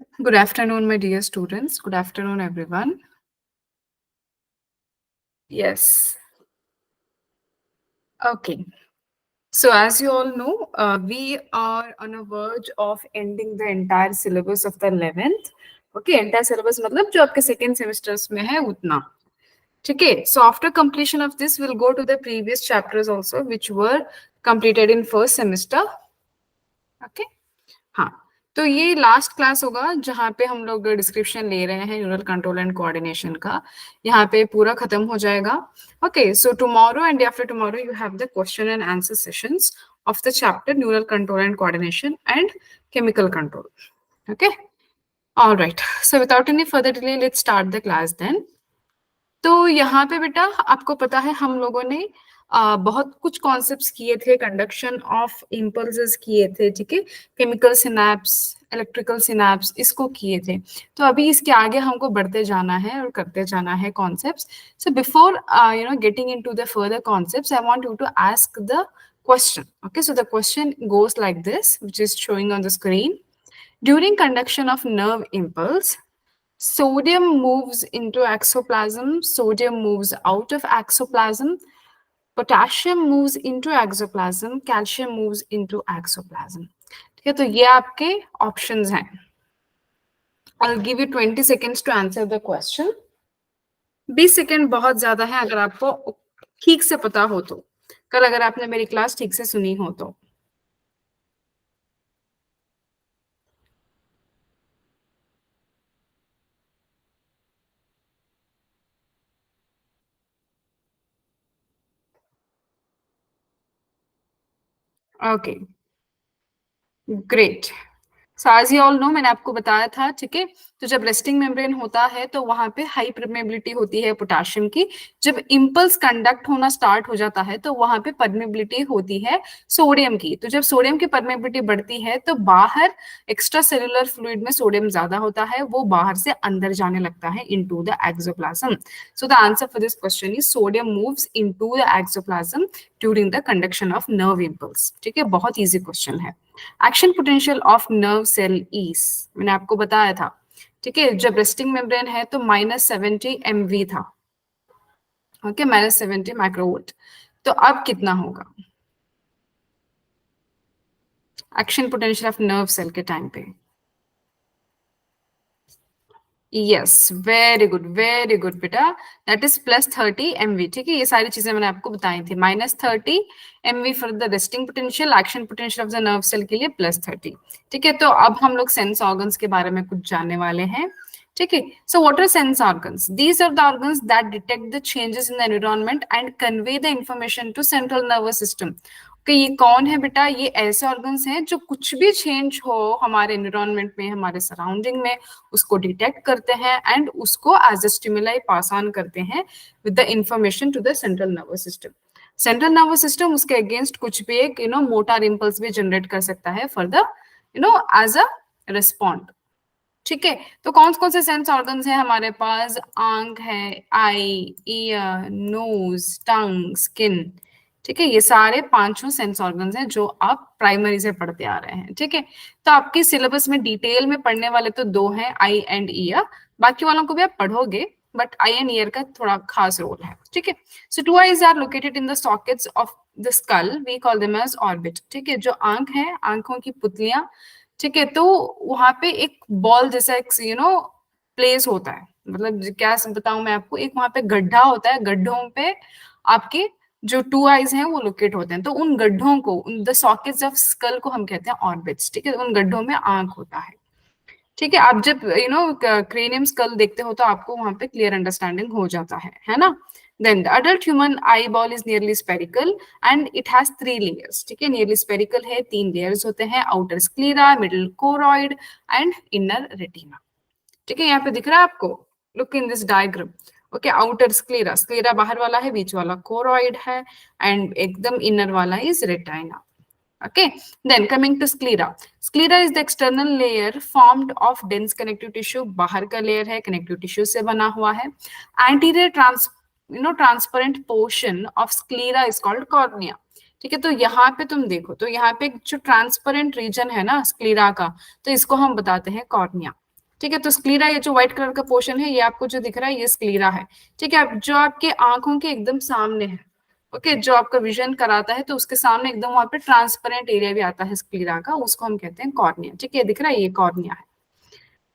Good afternoon, my dear students. Good afternoon, everyone. Yes. Okay. So, as you all know, we are on a verge of ending the entire syllabus of the 11th. Okay, entire syllabus मतलब जो आपके second semesters में है उतना. ठीक है. So, after completion of this, we'll go to the previous chapters also, which were completed in first semester. Okay. हाँ, तो ये लास्ट क्लास होगा जहाँ पे हम लोग डिस्क्रिप्शन ले रहे हैं न्यूरल कंट्रोल एंड कोऑर्डिनेशन का. यहाँ पे पूरा खत्म हो जाएगा. Okay, so tomorrow and after tomorrow you have the question and answer sessions of the chapter neural control and coordination and chemical control. Okay, all right, so without any further delay let's start the class then. तो यहाँ पे बेटा आपको पता है हम लोगों ने बहुत कुछ कॉन्सेप्ट्स किए थे. कंडक्शन ऑफ इम्पल्सेस किए थे. ठीक है, केमिकल सिनैप्स, इलेक्ट्रिकल सिनैप्स, इसको किए थे. तो अभी इसके आगे हमको बढ़ते जाना है और करते जाना है concepts. So before getting into the further concepts I want you to ask the question. Okay, so the question goes like this, which is showing on the screen. During conduction of nerve impulse, sodium moves into exoplasm, sodium moves out of exoplasm, potassium moves into exoplasm, calcium moves into exoplasm. ठीक है, तो ये आपके options हैं. I'll give you 20 seconds to answer the question. 20 second बहुत ज्यादा है अगर आपको ठीक से पता हो तो. कल अगर आपने मेरी क्लास ठीक से सुनी हो तो. Okay, great. So as you all know, मैंने आपको बताया था. ठीक है, तो जब रेस्टिंग मेम्ब्रेन होता है तो वहां पे हाई परमेबिलिटी होती है पोटेशियम की. जब इम्पल्स कंडक्ट होना स्टार्ट हो जाता है तो वहां पे परमेबिलिटी होती है सोडियम की. तो जब सोडियम की परमेबिलिटी बढ़ती है तो बाहर एक्स्ट्रा सेलुलर फ्लूइड में सोडियम ज्यादा होता है, वो बाहर से अंदर जाने लगता है into the axoplasm. So the answer for this question is sodium moves into the axoplasm during the conduction of nerve impulse. ठीक है, बहुत इजी क्वेश्चन है. Action potential of nerve cell is, मैंने आपको बताया था. ठीक है, जब रेस्टिंग मेम्ब्रेन है तो -70 MV था. Okay, -70 microvolt. तो अब कितना होगा action potential of nerve cell के टाइम पे? यस, वेरी गुड बेटा. That is +30 MV. ठीक है, ये सारी चीजें मैंने आपको बताई थी. -30 MV for the resting potential, action potential of the nerve cell के लिए +30. ठीक है, तो अब हम लोग सेंस ऑर्गन्स के बारे में कुछ जानने वाले हैं. ठीक है, so what are sense organs? These are the organs that detect the changes in the environment and convey the information to central nervous system. कि ये कौन है बेटा? ये ऐसे ऑर्गन्स हैं जो कुछ भी चेंज हो हमारे एनवायरनमेंट में, हमारे सराउंडिंग में, उसको डिटेक्ट करते हैं एंड उसको as a stimuli pass on करते हैं with the information to the central nervous system. Central nervous system उसके अगेंस्ट कुछ भी एक मोटर इंपल्स भी जनरेट कर सकता है for the as a respond. ठीक है, तो कौन से सेंस ऑर्गन्स हैं हमारे पास? आंख है, आई, ईयर, नोज, टंग, स्किन. ठीक है, ये सारे पांचों सेंस ऑर्गन्स हैं जो आप प्राइमरी से पढ़ते आ रहे हैं. ठीक है, तो आपके सिलेबस में डिटेल में पढ़ने वाले तो दो हैं, आई एंड ईयर. बाकी वालों को भी आप पढ़ोगे, बट आई एंड ईयर का थोड़ा खास रोल है. ठीक है, so two eyes are located in the sockets of the skull, we call them as orbit. ठीक है, जो आंख है, आंखों की पुतलियां. ठीक है, तो वहां पे एक बॉल जैसा एक प्लेस होता है. मतलब क्या बताऊं मैं आपको, एक वहां पे गड्ढा होता है, गड्ढों पे आपके जो 2 आईज हैं वो लोकेट होते हैं. तो उन गड्ढों को, द सॉकेट्स ऑफ स्कल को हम कहते हैं ऑर्बिट्स. ठीक है, उन गड्ढों में आंख होता है. ठीक है, आप जब क्रेनियम स्कल देखते हो तो आपको वहां पे क्लियर अंडरस्टैंडिंग हो जाता है ना. Then the adult human eyeball is nearly spherical and it has 3 layers. ठीक है, nearly spherical है, 3 layers होते हैं, outer sclera, middle choroid and inner retina. ठीक है, यहाँ पे दिख रहा है आपको? Look in this diagram. Okay, outer sclera, sclera बाहर वाला है, बीच वाला कोरोइड है एंड एकदम इनर वाला is retina. Okay, then coming to sclera. Sclera is the external layer formed of dense connective tissue. बाहर का layer है, connective tissue से बना हुआ है. Anterior transparent portion of sclera is called cornea. ठीक है, तो यहाँ पे तुम देखो तो यहाँ पे जो ट्रांसपेरेंट रीजन है ना स्क्लेरा का, तो इसको हम बताते हैं कॉर्निया. ठीक है। तो स्क्लीरा, ये जो व्हाइट कलर का पोर्शन है, ये आपको जो दिख रहा है ये स्क्लीरा है। ठीक है, अब जो आपके आंखों के एकदम सामने है, ओके, जो आपका विजन कराता है, तो उसके सामने एकदम वहां पे ट्रांसपेरेंट एरिया भी आता है स्क्लीरा का, उसको हम कहते हैं कॉर्निया। ठीक है, दिख रहा है ये कॉर्निया है।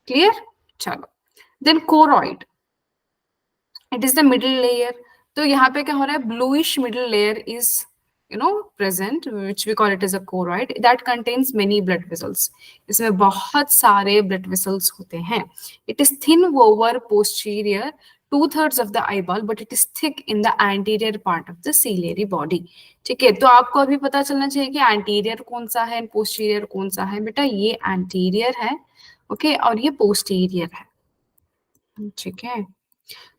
क्लियर? चलो, then choroid, it is the middle layer. तो यहाँ पे क्या हो रहा है, bluish middle layer is present, which we call it as a choroid, that contains many blood vessels. इसमें बहुत सारे blood vessels होते हैं. It is thin over posterior 2/3 of the eyeball, but it is thick in the anterior part of the ciliary body. ठीक है, तो आपको अभी पता चलना चाहिए कि anterior कौन सा है, posterior कौन सा है। बेटा ये anterior है, ओके, और ये posterior है। ठीक है,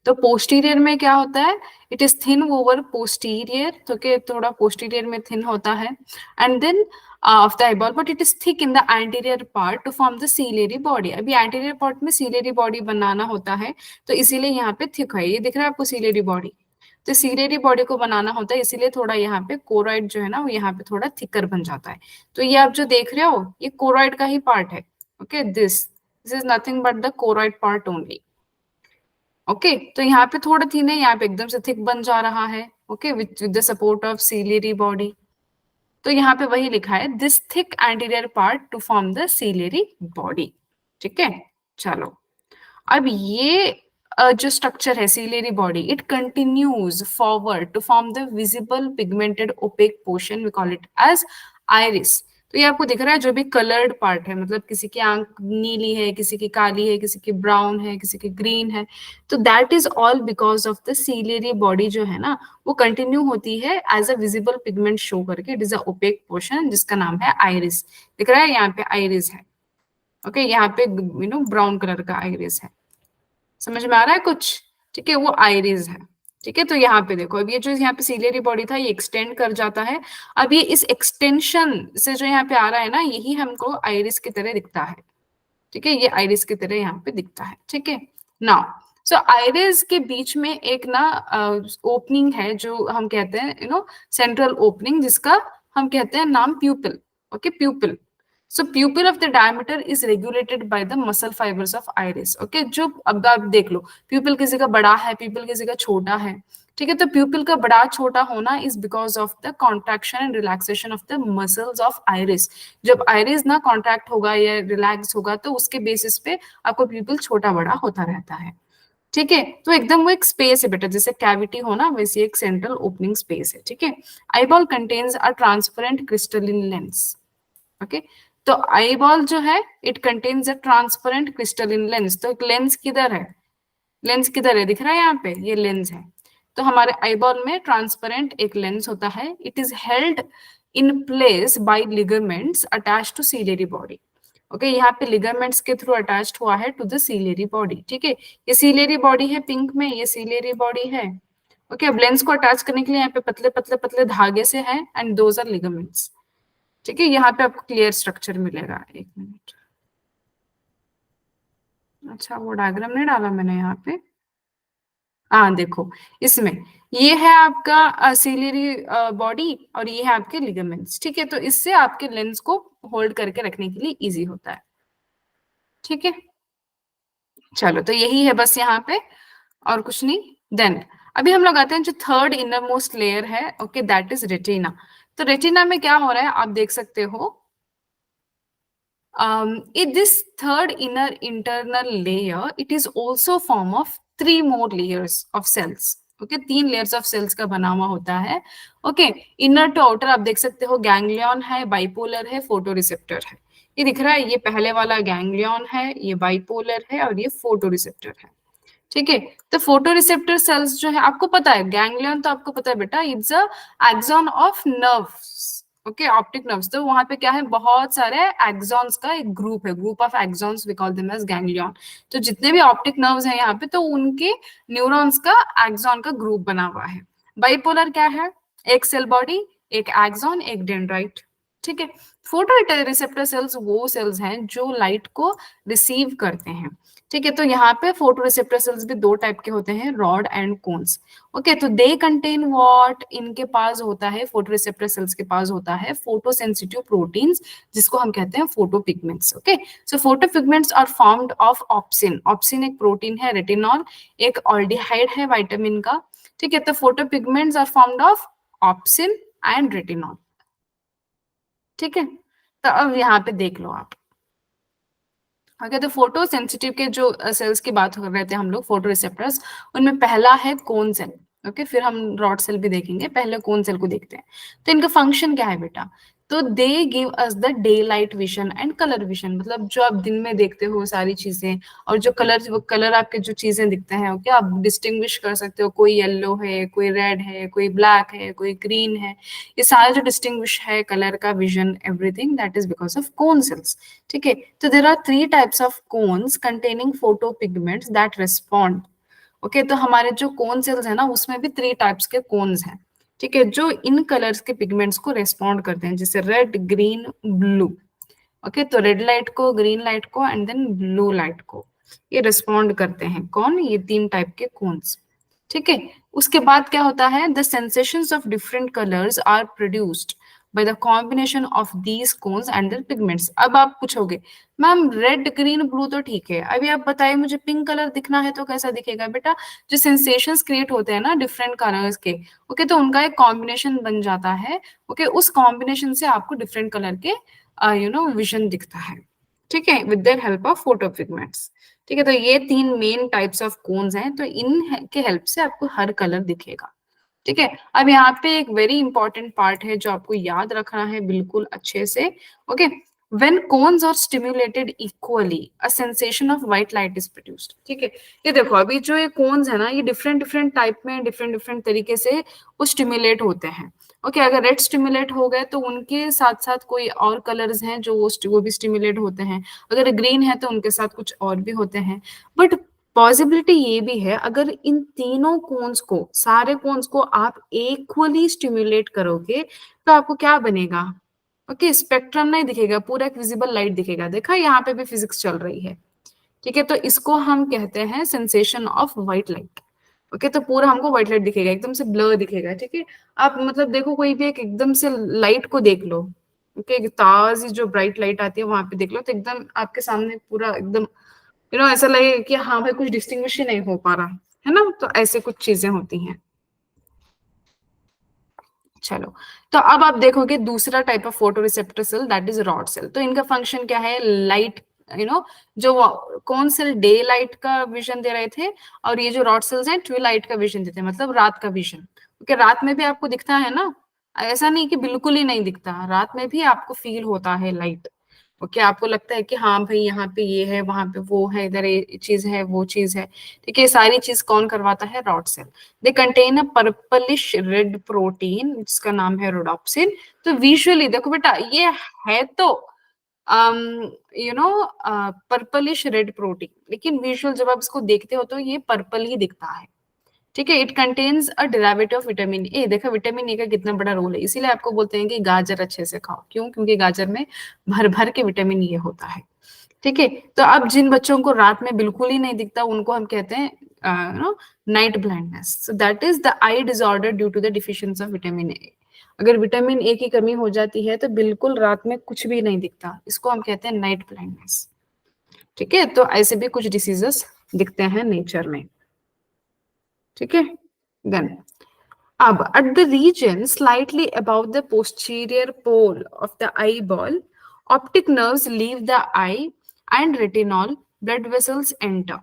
तो पोस्टीरियर में क्या होता है, it is thin over posterior, तो के थोड़ा पोस्टीरियर में थिन होता है, and then of the eyeball, but it is thick in the anterior part to form the ciliary body. अभी एंटीरियर पार्ट में सीलेरी बॉडी बनाना होता है, तो इसीलिए यहाँ पे थिक है। ये दिख रहा है आपको सीलेरी बॉडी, तो सीलेरी बॉडी को बनाना होता है, इसीलिए थोड़ा यहाँ पे कोरॉइड जो है ना, वो यहाँ पे थोड़ा थिकर बन जाता है। तो ये आप जो देख रहे हो, ये कोरॉइड का ही पार्ट है। Okay, this is nothing but the choroid part only. Okay, तो यहाँ पे थोड़ा थिन है, यहाँ पे एकदम से थिक बन जा रहा है। Okay, with the support of ciliary body. तो यहाँ पे वही लिखा है, this thick anterior part to form the ciliary body. ठीक है, चलो, अब ये जो स्ट्रक्चर है ciliary body, it continues forward to form the visible pigmented opaque portion, we call it as iris. तो ये आपको दिख रहा है जो भी कलर्ड पार्ट है, मतलब किसी की आंख नीली है, किसी की काली है, किसी की ब्राउन है, किसी की ग्रीन है, तो that is all because of the ciliary body जो है ना, वो कंटिन्यू होती है as a visible pigment show करके। It is a opaque portion जिसका नाम है आइरिस। दिख रहा है यहाँ पे आइरिस है। ओके, यहाँ पे ब्राउन कलर का आइरिस है। समझ में आ रहा है कुछ? ठीक है, वो आइरिस है। ठीक है, तो यहाँ पे देखो, अब ये जो यहाँ पे सीलियरी बॉडी था, ये एक्सटेंड कर जाता है। अब ये इस एक्सटेंशन से जो यहाँ पे आ रहा है ना, यही हमको आइरिस की तरह दिखता है। ठीक है, ये आइरिस की तरह यहाँ पे दिखता है। ठीक है, नाउ सो आइरिस के बीच में एक ना ओपनिंग है, जो हम कहते हैं सेंट्रल ओपनिंग, जिसका हम कहते हैं नाम प्यूपिल। Okay, प्यूपिल। So प्यूपिल of the diameter is regulated by the muscle fibres of iris. Okay, जो अब आप देख लो, प्यूपिल किसी का बड़ा है, प्यूपिल किसी का छोटा है। ठीक है, तो प्यूपिल का बड़ा छोटा होना is because of the contraction and relaxation of the muscles of iris. जब आइरिस ना कॉन्ट्रैक्ट होगा या रिलैक्स होगा, तो उसके बेसिस पे आपको प्यूपिल छोटा बड़ा होता रहता है। ठीक है, तो एकदम वो एक स्पेस है बेटा, जैसे कैविटी हो ना, वैसे एक सेंट्रल ओपनिंग स्पेस है। ठीक है, eyeball contains a transparent crystalline lens. Okay, तो आईबॉल जो है, it contains a transparent crystalline lens. तो लेंस किधर है, लेंस किधर है, दिख रहा है यहाँ पे, ये लेंस है। तो हमारे आईबॉल में ट्रांसपेरेंट एक लेंस होता है। It is held in place by ligaments attached to ciliary body. Okay, यहाँ पे लिगामेंट्स के थ्रू अटैच्ड हुआ है टू द सीलियरी बॉडी। ठीक है, ये सीलियरी बॉडी है पिंक में, ये सीलियरी बॉडी है। ओके, अब लेंस को अटैच करने के लिए यहाँ पे पतले पतले पतले धागे से है, एंड दोज आर लिगामेंट्स। ठीक है, यहाँ पे आपको क्लियर स्ट्रक्चर मिलेगा। एक मिनट, अच्छा वो डायग्राम नहीं डाला मैंने यहाँ पे। हाँ देखो, इसमें ये है आपका सीलियरी बॉडी, और ये है आपके लिगामेंट्स। ठीक है, तो इससे आपके लेंस को होल्ड करके रखने के लिए इजी होता है। ठीक है, चलो, तो यही है बस यहाँ पे, और कुछ नहीं। देन अभी हम लोग आते हैं जो थर्ड इनर मोस्ट लेयर है। Okay, that is retina. तो रेटिना में क्या हो रहा है, आप देख सकते हो, this third inner internal layer, it is also form of 3 more layers of cells. Okay, 3 layers of cells का बना हुआ होता है। ओके, इनर टू आउटर आप देख सकते हो, गैंग्लियन है, बाइपोलर है, फोटो रिसेप्टर है। ये दिख रहा है, ये पहले वाला गैंग्लियन है, ये बाइपोलर है, और ये फोटो रिसेप्टर है। ठीक है, तो फोटो रिसेप्टर सेल्स जो है, आपको पता है गैंग्लियन, तो आपको पता है बेटा, it's a axon of nerves. Okay, optic nerves, तो वहां पे क्या है, बहुत सारे एक्सॉन्स का एक ग्रुप है, group of axons, we call them as ganglion. तो जितने भी ऑप्टिक नर्व्स हैं यहाँ पे, तो उनके न्यूरॉन्स का एक्सॉन का ग्रुप बना हुआ है। बाइपोलर क्या है, एक सेल बॉडी, एक एक्सॉन, एक डेंड्राइट। ठीक है। फोटो रिसेप्टर सेल्स वो सेल्स हैं जो लाइट को रिसीव करते हैं। ठीक है, तो यहाँ पे फोटो रिसेप्टर सेल्स भी दो टाइप के होते हैं, रॉड एंड कोन्स। ओके, तो दे कंटेन व्हाट, इनके पास होता है, फोटो रिसेप्टर सेल्स के पास होता है फोटो सेंसिटिव प्रोटीन्स, जिसको हम कहते हैं photo pigments. Okay, so photo pigments are formed of opsin. Opsin एक प्रोटीन है, रेटिनॉल एक ऑल्डिहाइड है विटामिन का। ठीक है, तो photo pigments are formed of opsin and retinol. ठीक है, तो अब यहाँ पे देख लो आप। ओके, तो फोटो सेंसिटिव के जो सेल्स की बात कर रहे थे हम लोग, फोटो रिसेप्टर्स, उनमें पहला है कोन सेल। ओके, फिर हम रॉड सेल भी देखेंगे, पहले कोन सेल को देखते हैं। तो इनका फंक्शन क्या है बेटा? तो they give us the day light vision and colour vision, मतलब जो आप दिन में देखते हो सारी चीजें, और जो कलर, वो कलर आपके जो चीजें दिखते हैं, ओके, आप डिस्टिंग्विश कर सकते हो, कोई येलो है, कोई रेड है, कोई ब्लैक है, कोई ग्रीन है, ये सारा जो डिस्टिंग्विश है कलर का, vision, everything, that is because of cone cells. ठीक है, तो there are three types of cones containing photo pigments that respond. Okay, तो हमारे जो कोन सेल्स है ना, उसमें भी थ्री टाइप्स के कोन्स हैं। ठीक है, जो इन कलर्स के पिगमेंट्स को रेस्पॉन्ड करते हैं, जैसे रेड, ग्रीन, ब्लू। ओके, तो रेड लाइट को, ग्रीन लाइट को एंड देन ब्लू लाइट को ये रिस्पॉन्ड करते हैं। कौन? ये तीन टाइप के कोन्स। ठीक है, उसके बाद क्या होता है? The sensations of different colours are produced by the combination of these cones and the pigments. अब आप पूछोगे मैम रेड, ग्रीन, ब्लू तो ठीक है, अभी आप बताइए मुझे पिंक कलर दिखना है तो कैसा दिखेगा? बेटा, जो सेंसेशंस क्रिएट होते हैं ना डिफरेंट कलर्स के, ओके, तो उनका एक कॉम्बिनेशन बन जाता है। ओके, उस कॉम्बिनेशन से आपको डिफरेंट कलर के विजन दिखता है। ठीक है, with the help of photo pigments. ठीक है, तो ये तीन मेन टाइप्स ऑफ कोन्स हैं, तो इन के हेल्प से आपको हर कलर दिखेगा। ठीक है, अब यहाँ पे एक वेरी इंपॉर्टेंट पार्ट है जो आपको याद रखना है बिल्कुल अच्छे से। Okay, when cones are stimulated equally a sensation of white light is produced. ठीक है, ये देखो अभी जो ये कोन्स है ना, ये डिफरेंट डिफरेंट टाइप में, डिफरेंट डिफरेंट तरीके से वो स्टिम्युलेट होते हैं। ओके, अगर रेड स्टिम्युलेट हो गए तो उनके साथ साथ कोई और कलर्स हैं जो वो भी स्टिम्युलेट होते हैं। अगर ग्रीन है तो उनके साथ कुछ और भी होते हैं। बट पॉसिबिलिटी ये भी है, अगर इन तीनों कोन्स को, सारे कोन्स को आप इक्वली स्टिम्युलेट करोगे तो आपको क्या बनेगा? ओके, स्पेक्ट्रम नहीं दिखेगा, पूरा एक विजिबल लाइट दिखेगा। देखा, यहाँ पे भी फिजिक्स चल रही है। ठीक है, तो इसको हम कहते हैं sensation of white light. Okay, तो पूरा हमको व्हाइट लाइट दिखेगा, एकदम से ब्लर दिखेगा। ठीक है, आप मतलब देखो कोई भी एक एकदम से लाइट को देख लो। ओके, ताजी जो ब्राइट लाइट आती है वहां पे देख लो, तो एकदम आपके सामने पूरा एकदम ऐसा लगे कि हाँ भाई कुछ डिस्टिंग्विश ही नहीं हो पा रहा है ना, तो ऐसे कुछ चीजें होती हैं। चलो, तो अब आप देखोगे दूसरा type of photo receptor cell, that is rod cell. तो इनका फंक्शन क्या है? लाइट, जो कौन सेल डे लाइट का विजन दे रहे थे, और ये जो रॉड सेल्स हैं ट्वी लाइट का विजन देते हैं, मतलब रात का विजन। ओके, रात में भी आपको दिखता है ना, ऐसा नहीं कि बिल्कुल ही नहीं दिखता, रात में भी आपको फील होता है लाइट। ओके, आपको लगता है कि हाँ भाई यहाँ पे ये है, वहां पे वो है, इधर ये चीज है, वो चीज है। ठीक है, सारी चीज कौन करवाता है? Rod cell. They contain a purplish red protein जिसका नाम है रोडोप्सिन। तो विजुअली देखो बेटा, ये है तो पर्पलिश रेड प्रोटीन, लेकिन विजुअल जब आप इसको देखते हो तो ये पर्पल ही दिखता है। ठीक है, it contains a derivative of vitamin ए। देखा विटामिन ए का कितना बड़ा रोल है, इसीलिए आपको बोलते हैं कि गाजर अच्छे से खाओ। क्यों? क्योंकि गाजर में भर भर के विटामिन ए होता है। ठीक है, तो अब जिन बच्चों को रात में बिल्कुल ही नहीं दिखता उनको हम कहते हैं night blindness. So that is the eye disorder due to the deficiency of vitamin A. अगर विटामिन ए की कमी हो जाती है तो बिल्कुल रात में कुछ भी नहीं दिखता, इसको हम कहते हैं नाइट ब्लाइंडनेस। ठीक है, तो ऐसे भी कुछ डिसीजेस दिखते हैं नेचर में। ठीक है, देन अब at the region slightly above the posterior pole of the eyeball, optic nerves leave the eye and retinal blood vessels enter.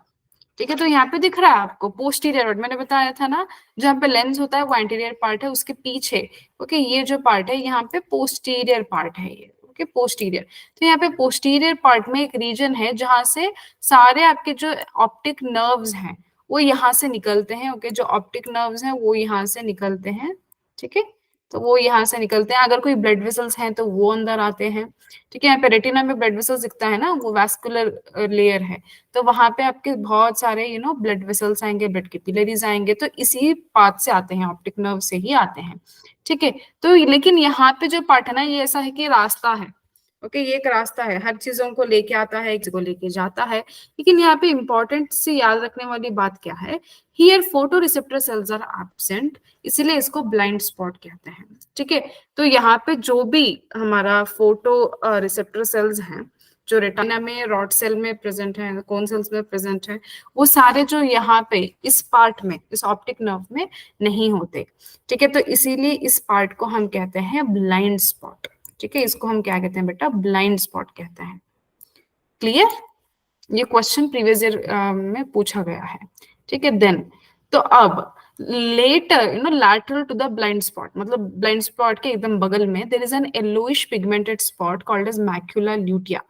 ठीक है, तो यहाँ पे दिख रहा है आपको पोस्टीरियर, मैंने बताया था ना, जहाँ पे लेंस होता है वो एंटीरियर पार्ट है, उसके पीछे। ओके, ये जो पार्ट है यहाँ पे पोस्टीरियर पार्ट है ये। Okay, posterior. तो यहाँ पे पोस्टीरियर पार्ट में एक रीजन है जहां से सारे आपके जो ऑप्टिक नर्व्स हैं वो यहाँ से निकलते हैं। ओके, जो ऑप्टिक नर्व्स हैं वो यहाँ से निकलते हैं। ठीक है, तो वो यहाँ से निकलते हैं। अगर कोई ब्लड वेसल्स हैं तो वो अंदर आते हैं। ठीक है, यहाँ पे रेटिना में ब्लड वेसल्स दिखता है ना, वो वैस्कुलर लेयर है, तो वहां पे आपके बहुत सारे ब्लड वेसल्स आएंगे, ब्लड कैपिलरीज आएंगे, तो इसी पार्ट से आते हैं, ऑप्टिक नर्व से ही आते हैं। ठीक है, तो लेकिन यहाँ पे जो पार्ट है ना, ये ऐसा है कि रास्ता है। ओके, ये एक रास्ता है, हर चीजों को लेके आता है, एक को लेके जाता है। लेकिन यहाँ पे इंपॉर्टेंट से याद रखने वाली बात क्या है, here photo receptor cells are absent, इसीलिए इसको ब्लाइंड स्पॉट कहते हैं। ठीक है, तो यहाँ पे जो भी हमारा फोटो रिसेप्टर सेल्स हैं, जो रेटिना में, रॉड सेल में प्रेजेंट है, कोन सेल्स में प्रेजेंट है, वो सारे जो यहाँ पे इस पार्ट में, इस ऑप्टिक नर्व में नहीं होते। ठीक है, तो इसीलिए इस पार्ट को हम कहते हैं ब्लाइंड स्पॉट। ठीक है, इसको हम क्या कहते हैं बेटा, ब्लाइंड स्पॉट कहते हैं। क्लियर? ये क्वेश्चन प्रीवियस ईयर में पूछा गया है। ठीक है, देन तो अब later lateral to the blind spot, मतलब ब्लाइंड स्पॉट के एकदम बगल में there is an yellowish pigmented spot called as macula lutea.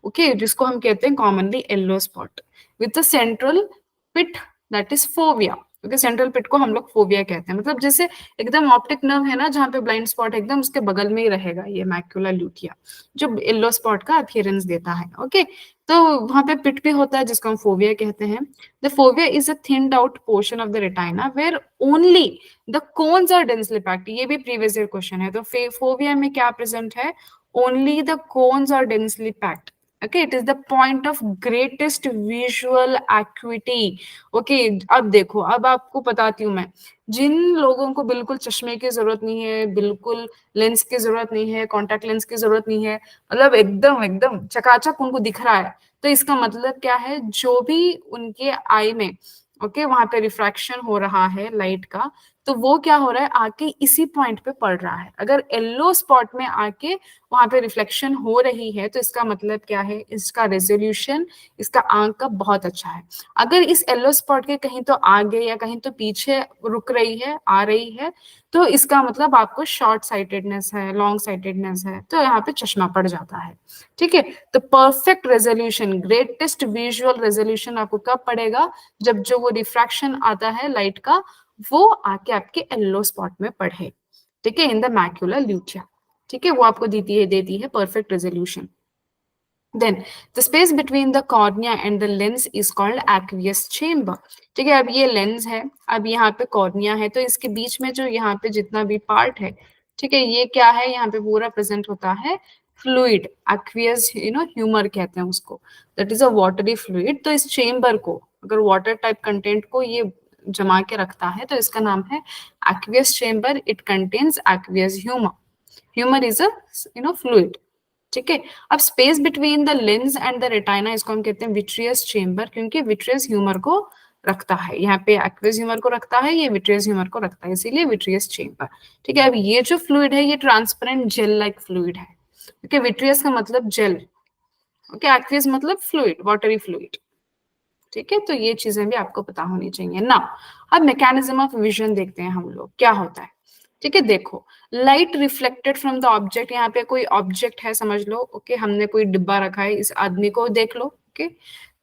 Okay, जिसको हम कहते हैं commonly yellow spot with the central pit that is fovea. Okay, central pit को हम लोग फोविया कहते हैं, मतलब जैसे एकदम ऑप्टिक नर्व है ना जहाँ पे ब्लाइंड स्पॉट, एकदम उसके बगल में ही रहेगा ये मैक्यूला ल्यूटिया, जो येलो स्पॉट का अपीयरेंस देता है। ओके, तो वहां पे पिट भी होता है जिसको हम फोविया कहते हैं। The fovea is a thinned out portion of the retina where only the cones are densely packed. ये भी प्रीवियस ईयर क्वेश्चन है। तो फोविया में क्या प्रेजेंट है, only the cones are densely packed. Okay, it is the point of greatest visual acuity. Okay, अब देखो, अब आपको बताती हूँ मैं, जिन लोगों को बिल्कुल चश्मे की जरूरत नहीं है, बिल्कुल लेंस की जरूरत नहीं है, कॉन्टेक्ट लेंस की जरूरत नहीं है, मतलब एकदम एकदम चकाचक उनको दिख रहा है, तो इसका मतलब क्या है, जो भी उनके आई में वहां पे रिफ्रैक्शन हो रहा है लाइट का, तो वो क्या हो रहा है, आके इसी पॉइंट पे पड़ रहा है। अगर येलो स्पॉट में आके वहां पे रिफ्लेक्शन हो रही है, तो इसका मतलब क्या है, इसका रेजोल्यूशन, इसका आंख का बहुत अच्छा है। अगर इस येलो स्पॉट के कहीं तो आगे या कहीं तो पीछे रुक रही है, आ रही है, तो इसका मतलब आपको शॉर्ट साइटेडनेस है, लॉन्ग साइटेडनेस है, तो यहाँ पे चश्मा पड़ जाता है। ठीक है, तो perfect resolution, greatest visual resolution आपको कब पड़ेगा, जब जो वो रिफ्रैक्शन आता है लाइट का, वो आके आपके येलो स्पॉट में पड़े। ठीक है, इन द मैक्यूला ल्यूटिया। ठीक है, वो आपको देती है perfect resolution. Then the space between the cornea and the lens is called aqueous chamber. ठीक है, अब ये लेंस है, अब यहाँ पे कॉर्निया है, तो इसके बीच में जो यहाँ पे जितना भी पार्ट है, ठीक है, ये क्या है, यहाँ पे पूरा प्रेजेंट होता है फ्लूइड, एक्वियस ह्यूमर कहते हैं उसको, that is a watery fluid. तो इस चेम्बर को, अगर वाटर टाइप कंटेंट को ये जमा के रखता है, तो इसका नाम है aqueous chamber. It contains aqueous humour. Humour is a fluid. ठीक है, अब space between the lens and the retina, इसको हम कहते हैं विट्रियस चेम्बर, क्योंकि विट्रियस ह्यूमर को रखता है, यहाँ पे एक्वियस ह्यूमर को रखता है, ये विट्रियस ह्यूमर को रखता है, इसीलिए विट्रियस चेम्बर। ठीक है, अब ये जो फ्लूइड है, ये ट्रांसपेरेंट जेल लाइक फ्लूइड है। ओके, विट्रियस का मतलब जेल, ओके, एक्वियस मतलब फ्लूइड, वाटरी फ्लूइड। ठीक है, तो ये चीजें भी आपको पता होनी चाहिए ना। अब मैकेनिज्म ऑफ विजन देखते हैं हम लोग, क्या होता है। ठीक है, देखो, light reflected from the object, यहाँ पे कोई ऑब्जेक्ट है समझ लो। ओके, हमने कोई डिब्बा रखा है, इस आदमी को देख लो। ओके,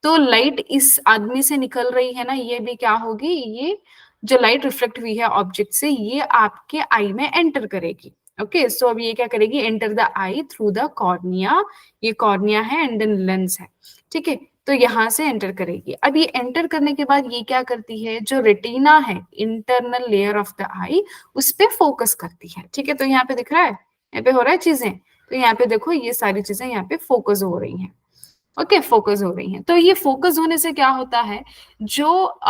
तो लाइट इस आदमी से निकल रही है ना, ये भी क्या होगी, ये जो लाइट रिफ्लेक्ट हुई है ऑब्जेक्ट से, ये आपके आई में एंटर करेगी। ओके, सो अब ये क्या करेगी, enter the I through the cornea. ये कॉर्निया है एंड देन लेंस है। ठीक है, तो यहाँ से एंटर करेगी। अब ये एंटर करने के बाद ये क्या करती है, जो रेटिना है, इंटरनल लेयर ऑफ द आई, उस पे फोकस करती है। ठीक है, तो यहाँ पे दिख रहा है, यहाँ पे हो रहा है चीजें, तो यहाँ पे देखो, ये सारी चीजें यहाँ पे फोकस हो रही हैं। ओके, फोकस हो रही हैं। तो ये फोकस होने से क्या होता है, जो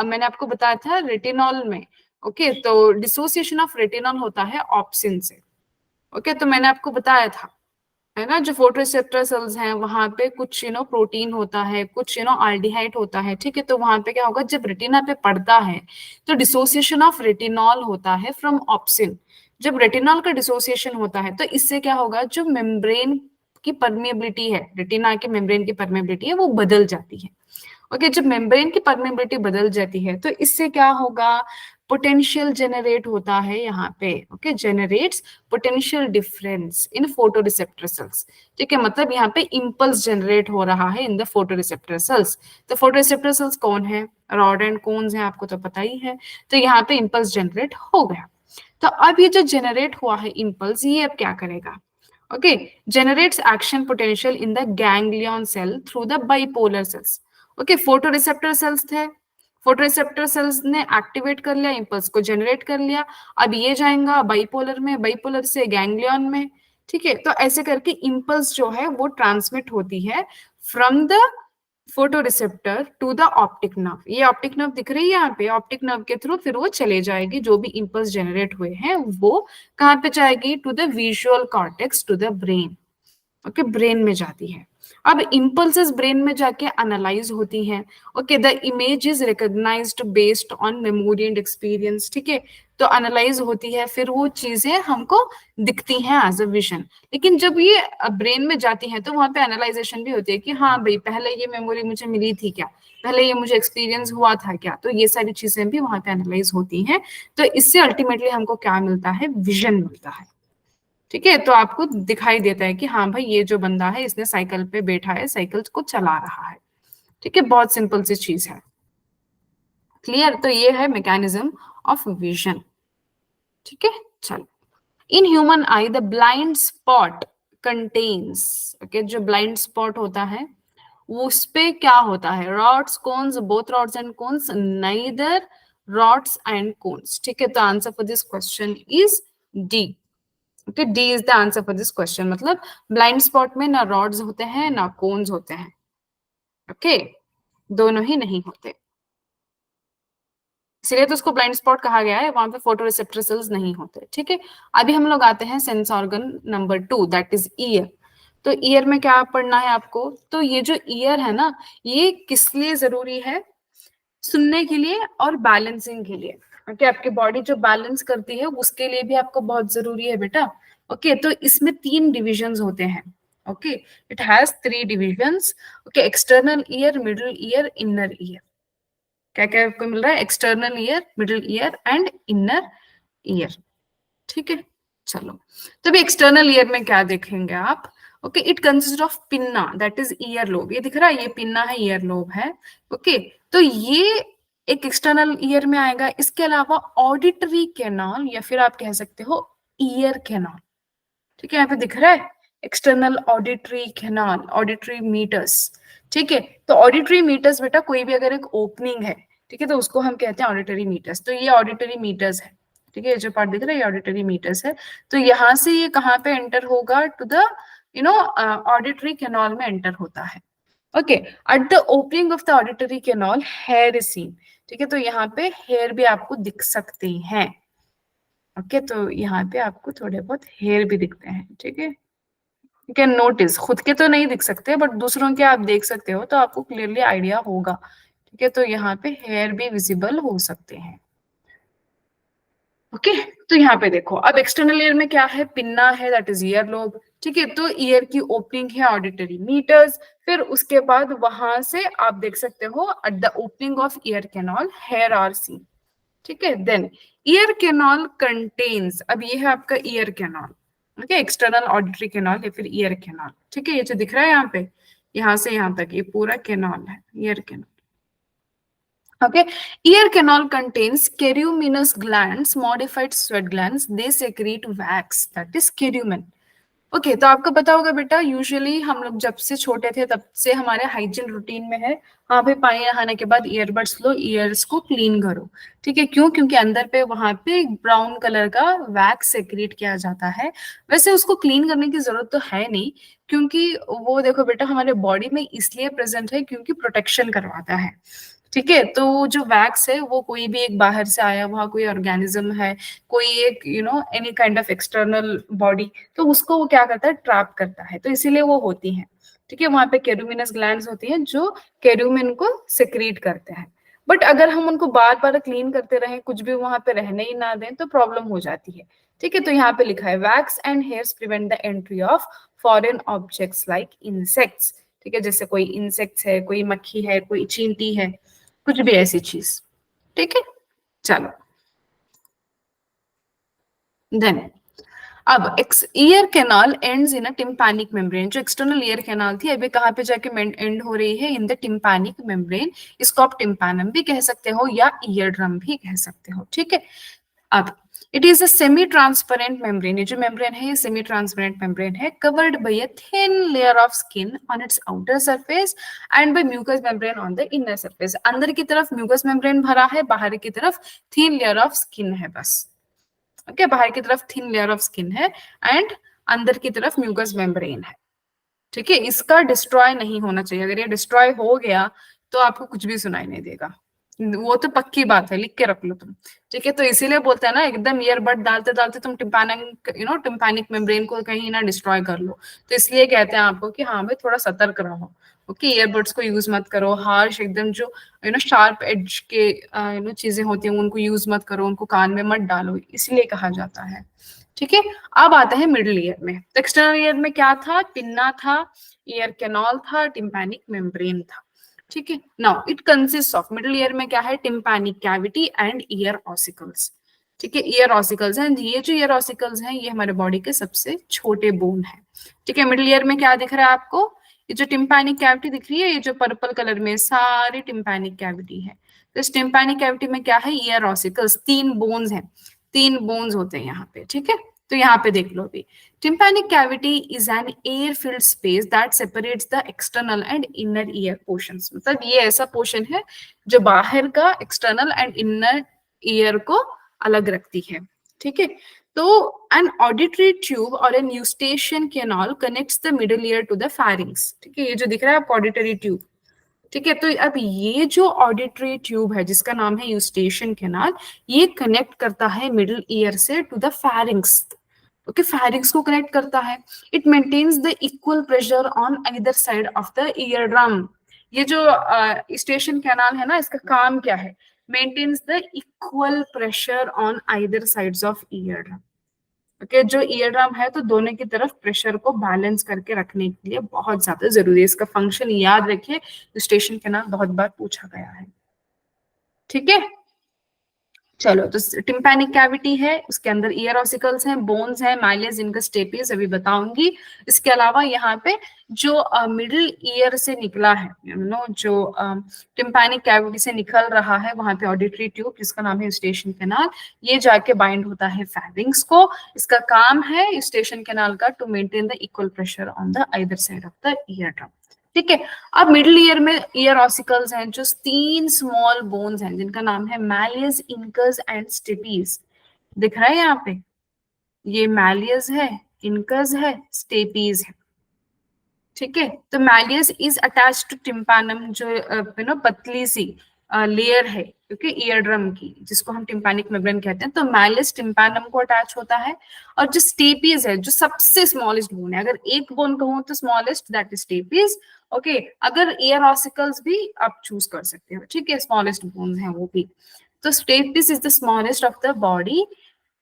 मैंने आपको बताया था रेटिनॉल में, ओके, तो डिसोसिएशन ऑफ रेटिनॉल होता है ऑप्सिन से। ओके, तो मैंने आपको बताया था, है ना, जो फोटोरिसेप्टर सेल्स हैं, वहां पे कुछ प्रोटीन होता है, कुछ आल्डिहाइड होता है। ठीक है, तो वहां पे क्या होगा, जब रेटिना पे पड़ता है, तो डिसोसिएशन ऑफ रेटिनॉल होता है फ्रॉम ऑप्सिन। जब रेटिनॉल का डिसोसिएशन होता है, तो इससे क्या होगा, जो मेम्ब्रेन की परमेबिलिटी है, रेटिना के मेम्ब्रेन की परमेबिलिटी है, वो बदल जाती है। ओके, जब मेम्ब्रेन की परमेबिलिटी बदल जाती है, तो इससे क्या होगा, पोटेंशियल जनरेट होता है यहाँ पे। Okay, generates potential difference in photoreceptor sales. ठीक है, मतलब यहाँ पे इंपल्स जनरेट हो रहा है इन द फोटोरिसेप्टर सेल्स। तो फोटोरिसेप्टर सेल्स कौन है, रॉड एंड कोन्स हैं, आपको तो पता ही है। तो यहाँ पे इंपल्स जनरेट हो गया। तो अब ये जो जनरेट हुआ है इम्पल्स, ये अब क्या करेगा? Okay, generates action potential in the ganglion cell through the bipolar cells. Okay, photo receptor cells थे, फोटो रिसेप्टर सेल्स ने एक्टिवेट कर लिया, इम्पल्स को जनरेट कर लिया। अब ये जाएगा बाइपोलर में, बाइपोलर से गैंग्लियन में, ठीक है। तो ऐसे करके इम्पल्स जो है वो ट्रांसमिट होती है from the photo receptor to the optic nerve. ये ऑप्टिक नर्व दिख रही है यहाँ पे, ऑप्टिक नर्व के थ्रू फिर वो चले जाएगी, जो भी इम्पल्स जनरेट हुए हैं वो कहाँ पे जाएगी? To the visual cortex, to the brain. Okay, brain में जाती है। अब इम्पल्सेस ब्रेन में जाके एनालाइज होती हैं। Okay, the image is recognised based on memory and experience, ठीक है। तो एनालाइज होती है, फिर वो चीजें हमको दिखती हैं एज अ विजन। लेकिन जब ये ब्रेन में जाती हैं तो वहां पे एनालाइजेशन भी होती है कि हाँ भाई, पहले ये मेमोरी मुझे मिली थी क्या, पहले ये मुझे एक्सपीरियंस हुआ था क्या, तो ये सारी चीजें भी वहां पे एनालाइज होती हैं। तो इससे अल्टीमेटली हमको क्या मिलता है? विजन मिलता है, ठीक है। तो आपको दिखाई देता है कि हाँ भाई, ये जो बंदा है इसने साइकिल पे बैठा है, साइकिल को चला रहा है, ठीक है। बहुत सिंपल सी चीज है, क्लियर? तो ये है मैकेनिज्म ऑफ विजन, ठीक है। चलो, in human eye the blind spot contains, okay, जो ब्लाइंड स्पॉट होता है उस पे क्या होता है? Rods, cones, both rods and cones, neither rods and cones, ठीक है। तो answer for this question is D. Okay, D is the answer for this question. मतलब ब्लाइंड स्पॉट में ना रॉड्स होते हैं ना कोन्स होते हैं, ओके, दोनों ही नहीं होते, इसलिए तो उसको ब्लाइंड स्पॉट कहा गया है, वहां पे फोटो रिसेप्टर सेल्स नहीं होते, ठीक है। अभी हम लोग आते हैं sense organ number 2, that is year. तो ईयर में क्या पढ़ना है आपको? तो ये जो ईयर है ना, ये किस लिए जरूरी है? सुनने के लिए और बैलेंसिंग के लिए। ओके, आपकी बॉडी जो बैलेंस करती है उसके लिए भी आपको बहुत जरूरी है बेटा। ओके, तो इसमें 3 डिविजन्स होते हैं। Okay, it has 3 divisions. Okay, external ear, middle ear, inner ear. क्या क्या आपको मिल रहा है? External ear, middle ear and inner ear, ठीक है। चलो, तो अभी एक्सटर्नल ईयर में क्या देखेंगे आप? Okay, it consist of pinna, that is ear lobe. ये दिख रहा है, ये पिन्ना है, ईयर लोब है। ओके, तो ये एक एक्सटर्नल ईयर में आएगा। इसके अलावा ऑडिटरी कैनाल, या फिर आप कह सकते हो ईयर कैनाल, ठीक है। यहाँ पे दिख रहा है external auditory canal, auditory meatus, ठीक है। तो ऑडिटरी मीटर्स बेटा, कोई भी अगर एक ओपनिंग है, ठीक है, तो उसको हम कहते हैं ऑडिटरी मीटर्स। तो ये ऑडिटरी मीटर्स है, ठीक है। ये जो पार्ट दिख रहा है ये ऑडिटरी मीटर्स है। तो यहाँ से ये कहाँ पे एंटर होगा? टू द ऑडिटरी कैनाल में एंटर होता है। Okay, eight the opening of the auditory canal here is seen, ठीक है। तो यहाँ पे हेयर भी आपको दिख सकते हैं। ओके, तो यहाँ पे आपको थोड़े बहुत हेयर भी दिखते हैं, ठीक है। यू कैन नोटिस, खुद के तो नहीं दिख सकते बट दूसरों के आप देख सकते हो, तो आपको क्लियरली आइडिया होगा, ठीक है। तो यहाँ पे हेयर भी विजिबल हो सकते हैं। ओके, तो यहाँ पे देखो, अब एक्सटर्नल ईयर में क्या है? पिन्ना है, दैट इज ईयर लोब, ठीक है। तो ईयर की ओपनिंग है ऑडिटरी मीटर्स। फिर उसके बाद वहां से आप देख सकते हो at the opening of ear canal hair are seen, ठीक है। देन ईयर कैनाल कंटेन्स, अब ये है आपका ear canal, okay, external auditory canal या फिर ईयर कैनाल, ठीक है। ये जो दिख रहा है यहाँ पे, यहाँ से यहाँ तक ये पूरा कैनाल है, ear canal. Okay, ear canal contains caruminous glands, modified sweat glands. They secrete wax, that is carumen. Okay, तो आपको पता होगा बेटा, यूजुअली हम लोग जब से छोटे थे तब से हमारे हाइजीन रूटीन में है, हाँ भाई, पानी नहाने के बाद ईयरबड्स लो, ईयर्स को क्लीन करो, ठीक है। क्यों? क्योंकि अंदर पे वहां पे ब्राउन कलर का वैक्स सेक्रेट किया जाता है। वैसे उसको क्लीन करने की जरूरत तो है नहीं, क्योंकि वो देखो बेटा, हमारे बॉडी में इसलिए प्रेजेंट है क्योंकि प्रोटेक्शन करवाता है, ठीक है। तो जो वैक्स है वो कोई भी एक बाहर से आया हुआ कोई ऑर्गेनिज्म है, कोई एक any kind of external body, तो उसको वो क्या करता है? ट्रैप करता है, तो इसीलिए वो होती है, ठीक है। वहां पे कैरुमिनस ग्लैंड्स होती हैं जो कैरुमिन को सेक्रीट करते हैं। बट अगर हम उनको बार बार क्लीन करते रहें, कुछ भी वहां पे रहने ही ना दें, तो प्रॉब्लम हो जाती है, ठीक है। तो यहाँ पे लिखा है wax and hairs prevent the entry of foreign objects like insects, ठीक है। जैसे कोई इंसेक्ट्स है, कोई मक्खी है, कोई चींटी है, कुछ भी ऐसी चीज, ठीक है। चलो, देन अब ear canal ends in a tympanic membrane. जो एक्सटर्नल ईयर कैनाल थी अभी कहाँ पे जाके एंड हो रही है? In the tympanic membrane. इसको आप टिम्पैनम भी कह सकते हो या ईयर ड्रम भी कह सकते हो, ठीक है। अब it is a semi transparent membrane. ये जो मेम्ब्रेन है ये सेमी ट्रांसपेरेंट मेम्ब्रेन है, covered by a thin layer of skin on its outer surface and by mucus membrane on the inner surface. अंदर की तरफ म्यूकस मेम्ब्रेन भरा है, बाहर की तरफ थिन लेयर ऑफ स्किन है बस। ओके, बाहर की तरफ थिन लेयर ऑफ स्किन है एंड अंदर की तरफ म्यूकस मेम्ब्रेन है। ठीक है, इसका डिस्ट्रॉय नहीं होना चाहिए। अगर ये डिस्ट्रॉय हो गया तो आपको कुछ भी सुनाई नहीं देगा, वो तो पक्की बात है, लिख के रख लो तुम। ठीक है, तो इसीलिए बोलते हैं ना, एकदम ईयरबड डालते डालते तुम टिम्पैनिक टिम्पैनिक मेम्ब्रेन को कहीं ना डिस्ट्रॉय कर लो। तो इसलिए कहते हैं आपको कि हाँ भाई थोड़ा सतर्क रहो। ओके, ईयरबड्स को यूज मत करो, हार्श एकदम जो शार्प एज के चीजें होती हैं उनको यूज मत करो, उनको कान में मत डालो, इसलिए कहा जाता है। ठीक है, अब आता है मिडिल ईयर में। तो एक्सटर्नल ईयर में क्या था? पिन्ना था, ईयर कैनॉल था, टिम्पैनिक मेम्ब्रेन था। ठीक है, now it consist of, middle ear में क्या है? Tympanic cavity and ear ossicles. ठीक है, ईयर ऑसिकल्स हैं, ये जो ईयर ऑसिकल्स हैं ये हमारे बॉडी के सबसे छोटे बोन है। ठीक है, मिडिल ईयर में क्या दिख रहा है आपको? ये जो टिम्पैनिक कैविटी दिख रही है, ये जो पर्पल कलर में सारी टिम्पैनिक कैविटी है। तो इस टिम्पैनिक कैविटी में क्या है? ईयर ऑसिकल्स, 3 बोन्स हैं, 3 बोन्स होते हैं यहाँ पे। ठीक है, तो यहाँ पे देख लो अभी, tympanic cavity is an air filled space that separates the external and inner ear portions। मतलब ये ऐसा पोर्शन है जो बाहर का एक्सटर्नल एंड इनर ईयर को अलग रखती है। ठीक है, तो an auditory tube or an eustachian canal connects the middle ear to the pharynx। ठीक है, ये जो दिख रहा है आपको ऑडिटरी ट्यूब। ठीक है, तो अब ये जो ऑडिटरी ट्यूब है जिसका नाम है यूस्टेशियन कैनाल, ये कनेक्ट करता है मिडिल ईयर से to the pharynx. Okay, pharynx को कनेक्ट करता है। It maintains the equal pressure on either side of the ear drum. ये जो स्टेशन कैनाल है ना, इसका काम क्या है? Maintains the equal pressure on either sides of ear drum. Okay, जो ईयर ड्रम है तो दोनों की तरफ प्रेशर को बैलेंस करके रखने के लिए बहुत ज्यादा जरूरी है। इसका फंक्शन याद रखिए, स्टेशन कैनाल बहुत बार पूछा गया है। ठीक है, चलो, तो टिम्पैनिक कैविटी है, उसके अंदर ईयर ऑसिकल्स हैं, बोन्स हैं, माइलेज, इनका स्टेपिस अभी बताऊंगी। इसके अलावा यहाँ पे जो मिडिल ईयर से निकला है, जो टिम्पैनिक कैविटी से निकल रहा है, वहां पे ऑडिटरी ट्यूब जिसका नाम है स्टेशन कैनाल, ये जाके बाइंड होता है फैरिंग्स को। इसका काम है स्टेशन कैनाल का to maintain the equal pressure on the either side of the ear drum. ठीक है, अब मिडिल ईयर में ईयर ऑसिकल्स हैं, जो 3 स्मॉल बोन्स हैं जिनका नाम है मैलियस, इनकस एंड स्टेपीज। दिख रहा है यहाँ पे, ये मैलियस है, इनकस है, स्टेपीज है। ठीक है, तो malleus is attach to tympanum, जो पतली सी लेयर है क्योंकि ईयर ड्रम की, जिसको हम टिम्पैनिक मेम्ब्रेन कहते हैं। तो मैलियस टिम्पैनम को अटैच होता है। और जो स्टेपीज है, जो सबसे स्मॉलेस्ट बोन है, अगर एक बोन कहूं तो smallest, that is stapes. Okay, अगर ईयर ऑसिकल्स भी आप चूज कर सकते हो। ठीक है, स्मॉलेस्ट बोन है वो भी। तो stapes is the smallest of the body,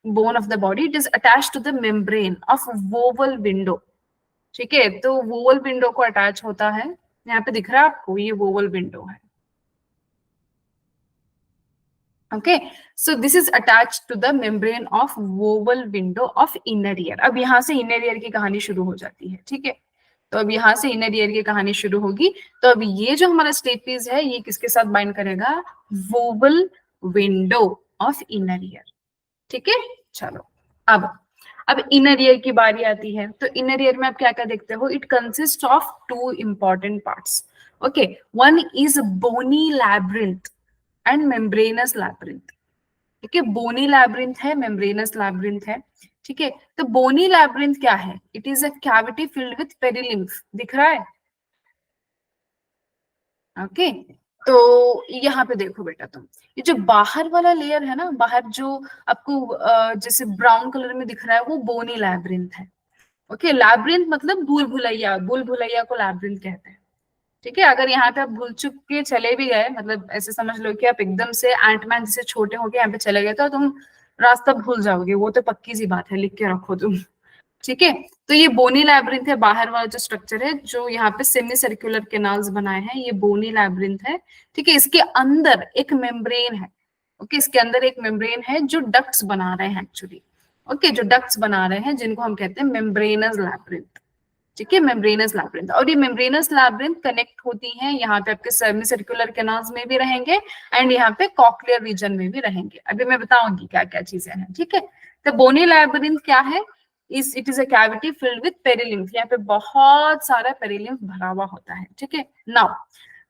bone of the body. It is attached to the membrane of voval window। ठीक है, तो वोवल विंडो को अटैच होता है। यहाँ पे दिख रहा है आपको, ये वोवल विंडो है। Okay, so this is attach to the membrane of oval window of inner ear. अब यहाँ से इनर ईयर की कहानी शुरू हो जाती है। ठीक है, तो अब यहाँ से इनर ईयर की कहानी शुरू होगी। तो अब ये जो हमारा स्टेपीज है, ये किसके साथ बाइंड करेगा? Vowel window of inner year. ठीक है, चलो, अब इनर ईयर की बारी आती है। तो इनर ईयर में आप क्या क्या देखते हो? It consist of 2 important parts. Okay, one is bony labyrinth and membranous labyrinth. ठीक है, बोनी लैब्रिंथ है, मेम्ब्रेनस लैब्रिंथ है। ठीक है, तो बोनी लैब्रिंथ क्या है? It is a cavity filled with perilymph. दिख रहा है? ओके, तो यहाँ पे देखो बेटा तुम, ये जो बाहर वाला लेयर है ना, बाहर जो आपको जैसे ब्राउन कलर में दिख रहा है, वो बोनी लैब्रिंथ है। ओके, लैब्रिंथ मतलब भूल भुलैया, भूल भुलैया को लैब्रिंथ कहते हैं। ठीक है, अगर यहाँ पे आप भूल चुक के चले भी गए, मतलब ऐसे समझ लो कि आप एकदम से एंटमैन जैसे छोटे होके यहाँ पे चले गए, तो तुम रास्ता भूल जाओगे, वो तो पक्की सी बात है, लिख के रखो तुम। ठीक है, तो ये बोनी लैब्रिंथ है, बाहर वाला जो स्ट्रक्चर है, जो यहाँ पे सेमी सर्कुलर कैनाल्स बनाए हैं, ये बोनी लैब्रिंथ है। ठीक है, इसके अंदर एक मेम्ब्रेन है। ओके, इसके अंदर एक मेम्ब्रेन है जो डक्ट्स बना रहे हैं एक्चुअली। ओके, जो डक्ट्स बना रहे हैं जिनको हम कहते हैं मेम्ब्रेनस लैब्रिंथ। ठीक है, मेम्ब्रेनस लैब्रिंथ। और ये मेम्ब्रेनस लैब्रिंथ कनेक्ट होती हैं, यहाँ पे आपके सेमी सर्कुलर कैनाल्स में भी रहेंगे एंड यहाँ पे कॉक्लियर रीजन में भी रहेंगे। अभी मैं बताऊंगी क्या क्या चीजें हैं, ठीक है। तो बोनी लैब्रिंथ क्या है, इस it is a cavity filled with perilymph, यहाँ पे बहुत सारा पेरिलिम्फ भरा हुआ होता है, ठीक है। नाउ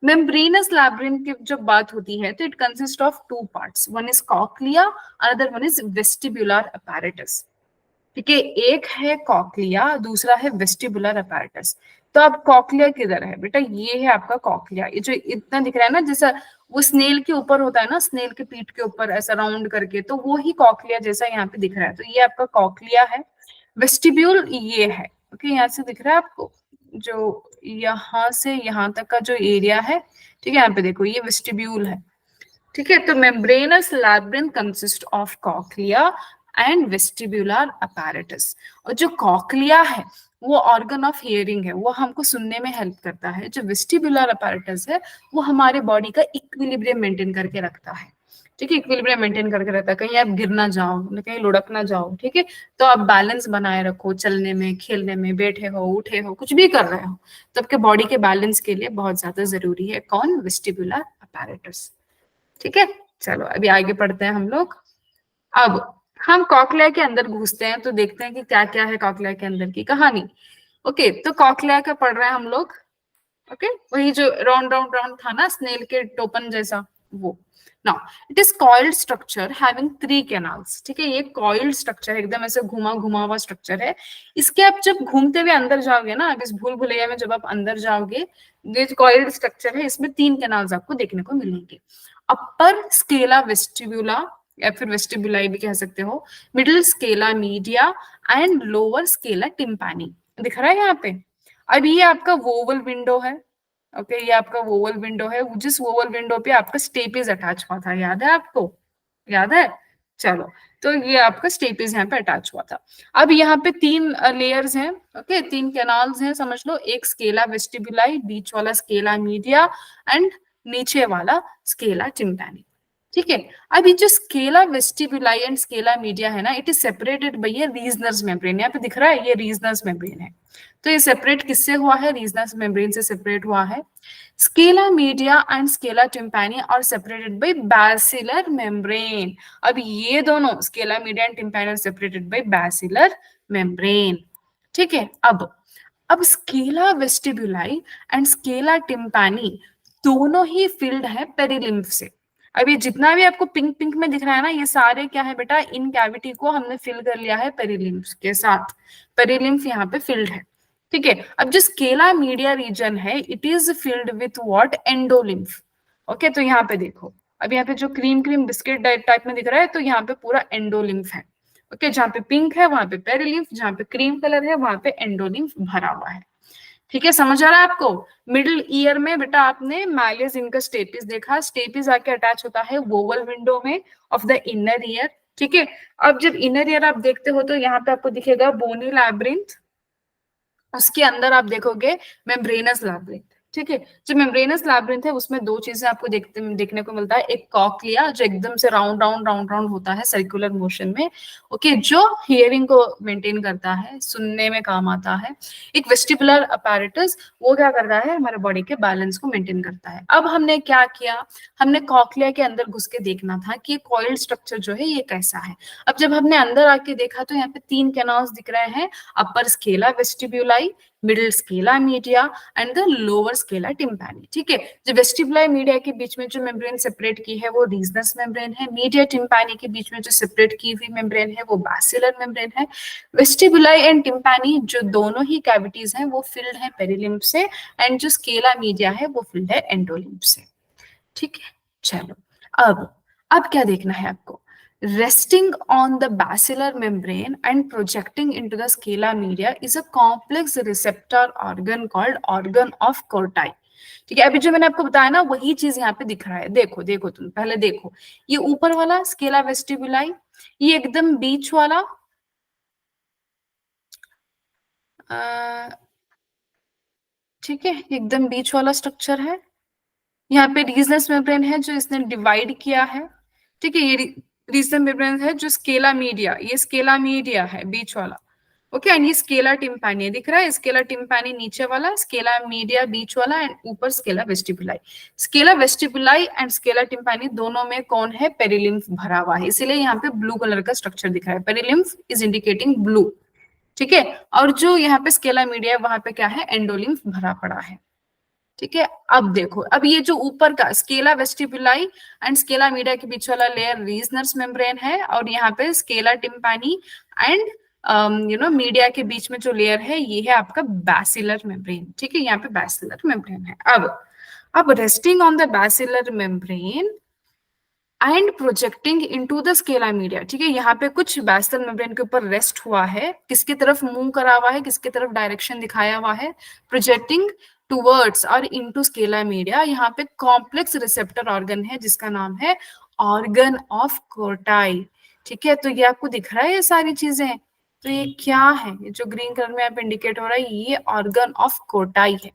मेम्ब्रेनस लैब्रिंथ की जब बात होती है तो it consist of two parts, one is cochlea, another one is vestibular apparatus. ठीक है, एक है कॉक्लिया, दूसरा है वेस्टिबुलर अपैरेटस। तो अब कॉक्लिया किधर है बेटा, ये है आपका कॉक्लिया, ये जो इतना दिख रहा है ना, जैसा वो स्नेल के ऊपर होता है ना, स्नेल के पीठ के ऊपर ऐसा राउंड करके, तो वो ही कॉक्लिया जैसा यहाँ पे दिख रहा है, तो ये आपका कॉक्लिया है। वेस्टिब्यूल ये है, ओके, यहाँ से दिख रहा है आपको, जो यहाँ से यहाँ तक का जो एरिया है, ठीक है, यहाँ पे देखो ये वेस्टिब्यूल है, ठीक है। तो membranes labyrinth consist of cochlea and vestibular apparatus. और जो कॉक्लिया है वो ऑर्गन ऑफ हियरिंग है, वो हमको सुनने में हेल्प करता है। जो वेस्टिब्युलर अपैरेटस है वो हमारे बॉडी का इक्विलिब्रियम मेंटेन करके रखता है, ठीक है, इक्विलिब्रियम मेंटेन करके रहता है, कहीं आप गिर ना जाओ, कहीं लुढ़क ना जाओ, ठीक है। तो आप बैलेंस बनाए रखो, चलने में, खेलने में, बैठे हो, उठे हो, कुछ भी कर रहे हो, तो आपके बॉडी के बैलेंस के लिए बहुत ज्यादा जरूरी है कौन, वेस्टिब्युलर अपैरेटस, ठीक है। चलो अभी आगे पढ़ते हैं हम लोग। अब हम कॉकलिया के अंदर घुसते हैं तो देखते हैं कि क्या क्या है कॉकलिया के अंदर की कहानी। ओके, तो कॉकलिया का पढ़ रहे हैं हम लोग। ओके, वही जो राउंड राउंड राउंड था ना, स्नेल के टोपन जैसा, वो। Now it is coiled structure having 3 canals, ठीक है, ये कॉइल्ड स्ट्रक्चर है, एकदम ऐसे घुमा घुमा हुआ स्ट्रक्चर है। इसके आप जब घूमते हुए अंदर जाओगे ना, अब इस भूल भुलैया में जब आप अंदर जाओगे, ये कॉइल्ड स्ट्रक्चर है, इसमें 3 कैनाल्स आपको देखने को मिलेंगे। अपर स्केला वेस्टिब्यूला, या फिर वेस्टिब्यूलाई भी कह सकते हो, middle scala media and lower scala tympani, दिख रहा है यहाँ पे। अब ये आपका वोवल विंडो है, ओके, ये आपका वोवल विंडो है, जिस वोवल विंडो पे आपका स्टेपिस अटैच हुआ था, याद है आपको, याद है। चलो, तो ये आपका स्टेपिस यहाँ पे अटैच हुआ था। अब यहाँ पे 3 लेयर्स हैं, ओके, 3 कैनाल्स हैं समझ लो, एक स्केला वेस्टिब्यूलाई, बीच वाला स्केला मीडिया एंड नीचे वाला स्केला टिम्पैनी, ठीक है। अब ये जो Scala vestibuli and scala media है ना, it is separated by A reasons membrane, यहाँ पे दिख रहा है ये रीजनस मेम्ब्रेन है। तो ये सेपरेट किससे हुआ है, रीजनस मेम्ब्रेन से सेपरेट हुआ है। Scala media and scala tympani are separated by basilar membrane. अब ये दोनों scala media and tympani are separated by basilar membrane, ठीक है। अब scala vestibuli and scala tympani दोनों ही फिल्ड है पेरिलिम्फ से। अब ये जितना भी आपको पिंक पिंक में दिख रहा है ना, ये सारे क्या है बेटा, इन कैविटी को हमने फिल कर लिया है पेरिलिम्फ के साथ, पेरिलिम्फ यहाँ पे फिल्ड है, ठीक है। अब जो स्केला मीडिया रीजन है, it is filled with what, endolymph, okay. तो यहाँ पे देखो, अब यहाँ पे जो क्रीम क्रीम बिस्किट टाइप में दिख रहा है, तो यहाँ पे पूरा एंडोलिम्फ है, ओके। जहाँ पे पिंक है वहां पे पेरिलिम्फ, जहाँ पे क्रीम कलर है वहां पे एंडोलिम्फ भरा हुआ है, ठीक है, समझ आ रहा है आपको। मिडिल ईयर में बेटा आपने मैलियस इनका स्टेपिस देखा, स्टेपिस आके अटैच होता है वोवल विंडो में ऑफ द इनर ईयर, ठीक है। अब जब इनर ईयर आप देखते हो तो यहाँ पे आपको दिखेगा बोनी लैब्रिंथ, उसके अंदर आप देखोगे मेम्ब्रेनस लैब्रिंथ, ठीक है। जो मेम्ब्रेनस लैब्रिंथ है उसमें 2 चीजें आपको देखने को मिलता है, एक कॉक्लिया जो एकदम से राउंड राउंड राउंड राउंड होता है सर्कुलर मोशन में, ओके, जो हियरिंग को मेंटेन करता है, सुनने में काम आता है। एक वेस्टिबुलर अपैरेटस, वो क्या करता है, हमारे बॉडी के बैलेंस को मेंटेन करता है। अब हमने क्या किया, हमने कॉक्लिया के अंदर घुस के देखना था कि कॉइल्ड स्ट्रक्चर जो है ये कैसा है। अब जब हमने अंदर आके देखा तो यहाँ पे 3 कैनाल्स दिख रहे हैं, upper scala vestibuli, middle scala media and the lower scala tympani, ठीक है। जो वेस्टिबुलाई मीडिया के बीच में जो मेम्ब्रेन सेपरेट की है वो रीजनस मेम्ब्रेन है, मीडिया टिम्पैनी के बीच में जो सेपरेट की हुई मेम्ब्रेन है वो बैसिलर मेम्ब्रेन है। वेस्टिबुलाई एंड टिम्पैनी जो दोनों ही कैविटीज हैं वो फिल्ड है पेरिलिम्फ से, एंड जो स्केला मीडिया है वो फिल्ड है एंडोलिम्फ से, ठीक है। चलो, अब क्या देखना है आपको, resting on the basilar membrane and projecting into the scala media is a complex receptor organ called organ of Corti, ठीक है। अभी जो मैंने आपको बताया ना वही चीज यहाँ पे दिख रहा है, देखो देखो, तुम पहले देखो, ये ऊपर वाला स्केला वेस्टिबुलाई, ये एकदम बीच वाला ठीक है, एकदम बीच वाला स्ट्रक्चर है। यहाँ पे रीजनस मेम्ब्रेन है जो इसने डिवाइड किया है, ठीक है, ये रीजनस मेम्ब्रेन है जो स्केला मीडिया, ये स्केला मीडिया है बीच वाला, ओके, एंड ये स्केला टिम्पैनी दिख रहा है, स्केला टिम्पैनी नीचे वाला, स्केला मीडिया बीच वाला, एंड ऊपर scala vestibuli. Scala vestibuli and scala tympani दोनों में कौन है, पेरिलिम्फ भरा हुआ है, इसीलिए यहाँ पे ब्लू कलर का स्ट्रक्चर दिख रहा है, पेरिलिम्फ इज इंडिकेटिंग ब्लू। ठीक है, और जो यहाँ पे स्केला मीडिया है वहां पे क्या है, एंडोलिम्फ भरा पड़ा है। ठीक है, अब देखो, अब ये जो ऊपर का Scala vestibuli and scala media के बीच वाला लेयर रीजनर्स मेम्ब्रेन है, और यहाँ पे स्केला टिम्पैनी एंड मीडिया के बीच में जो लेयर है ये है आपका बैसिलर मेम्ब्रेन। ठीक है, यहाँ पे बैसिलर मेम्ब्रेन है। अब resting on the basilar membrane and projecting into the scala media. ठीक है, यहाँ पे कुछ बैसल मेम्ब्रेन के ऊपर रेस्ट हुआ है, किसकी तरफ मूव करा हुआ है, किसकी तरफ डायरेक्शन दिखाया हुआ है, प्रोजेक्टिंग टूवर्ड्स और इनटू स्केला मीडिया। यहाँ पे कॉम्प्लेक्स रिसेप्टर ऑर्गन है जिसका नाम है ऑर्गन ऑफ कोर्टाई। ठीक है, तो ये आपको दिख रहा है ये सारी चीजें, तो ये क्या है, ये जो ग्रीन कलर में आप इंडिकेट हो रहा है ये ऑर्गन ऑफ कोर्टाई है।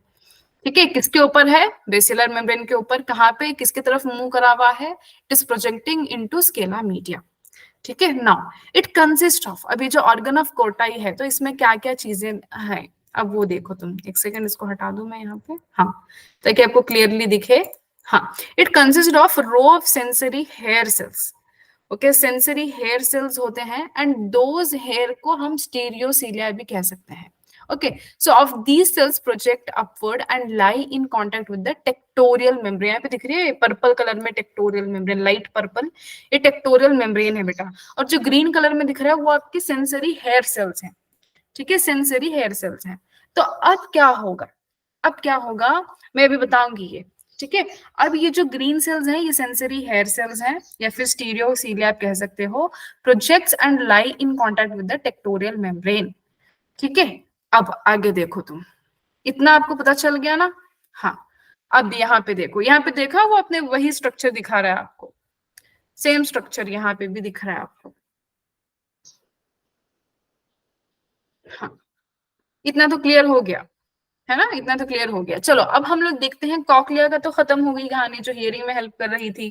ठीक है, किसके ऊपर है, बेसिलर मेम्ब्रेन के ऊपर, कहाँ पे, किसकी तरफ मूव करा हुआ है, it is projecting into Scala media. ठीक है, नाउ इट कंसिस्ट ऑफ, अभी जो ऑर्गन ऑफ कोर्टाई है तो इसमें क्या क्या चीजें हैं, अब वो देखो तुम, एक सेकंड इसको हटा दूं मैं यहाँ पे, हाँ, ताकि आपको क्लियरली दिखे। हाँ, it consist of row of sensory hair cells. Okay, sensory hair cells होते हैं, एंड दोज हेयर को हम स्टीरियोसीलिया भी कह सकते हैं। okay, so of these cells project upward and lie in contact with the tectorial membrane। यहाँ पे दिख रही है पर्पल कलर में टेक्टोरियल मेम्ब्रेन, लाइट पर्पल, ये टेक्टोरियल मेम्ब्रेन है बेटा, और जो ग्रीन कलर में दिख रहा है वो आपकी सेंसरी हेयर सेल्स हैं। ठीक है, सेंसरी हेयर सेल्स हैं। तो अब क्या होगा, अब क्या होगा मैं अभी बताऊंगी ये। ठीक है, अब ये जो ग्रीन सेल्स हैं ये सेंसरी हेयर सेल्स हैं, या फिर स्टीरियोसीलिया आप कह सकते हो, projects and lie in contact with the tectorial membrane. ठीक है, अब आगे देखो तुम, इतना आपको पता चल गया ना। हाँ, अब यहाँ पे देखो, यहाँ पे देखा वो अपने वही स्ट्रक्चर दिखा रहा है आपको, सेम स्ट्रक्चर यहाँ पे भी दिख रहा है आपको। हाँ, इतना तो क्लियर हो गया है ना, इतना तो क्लियर हो गया। चलो अब हम लोग देखते हैं, कॉकलिया का तो खत्म हो गई कहानी, जो हियरिंग में हेल्प कर रही थी।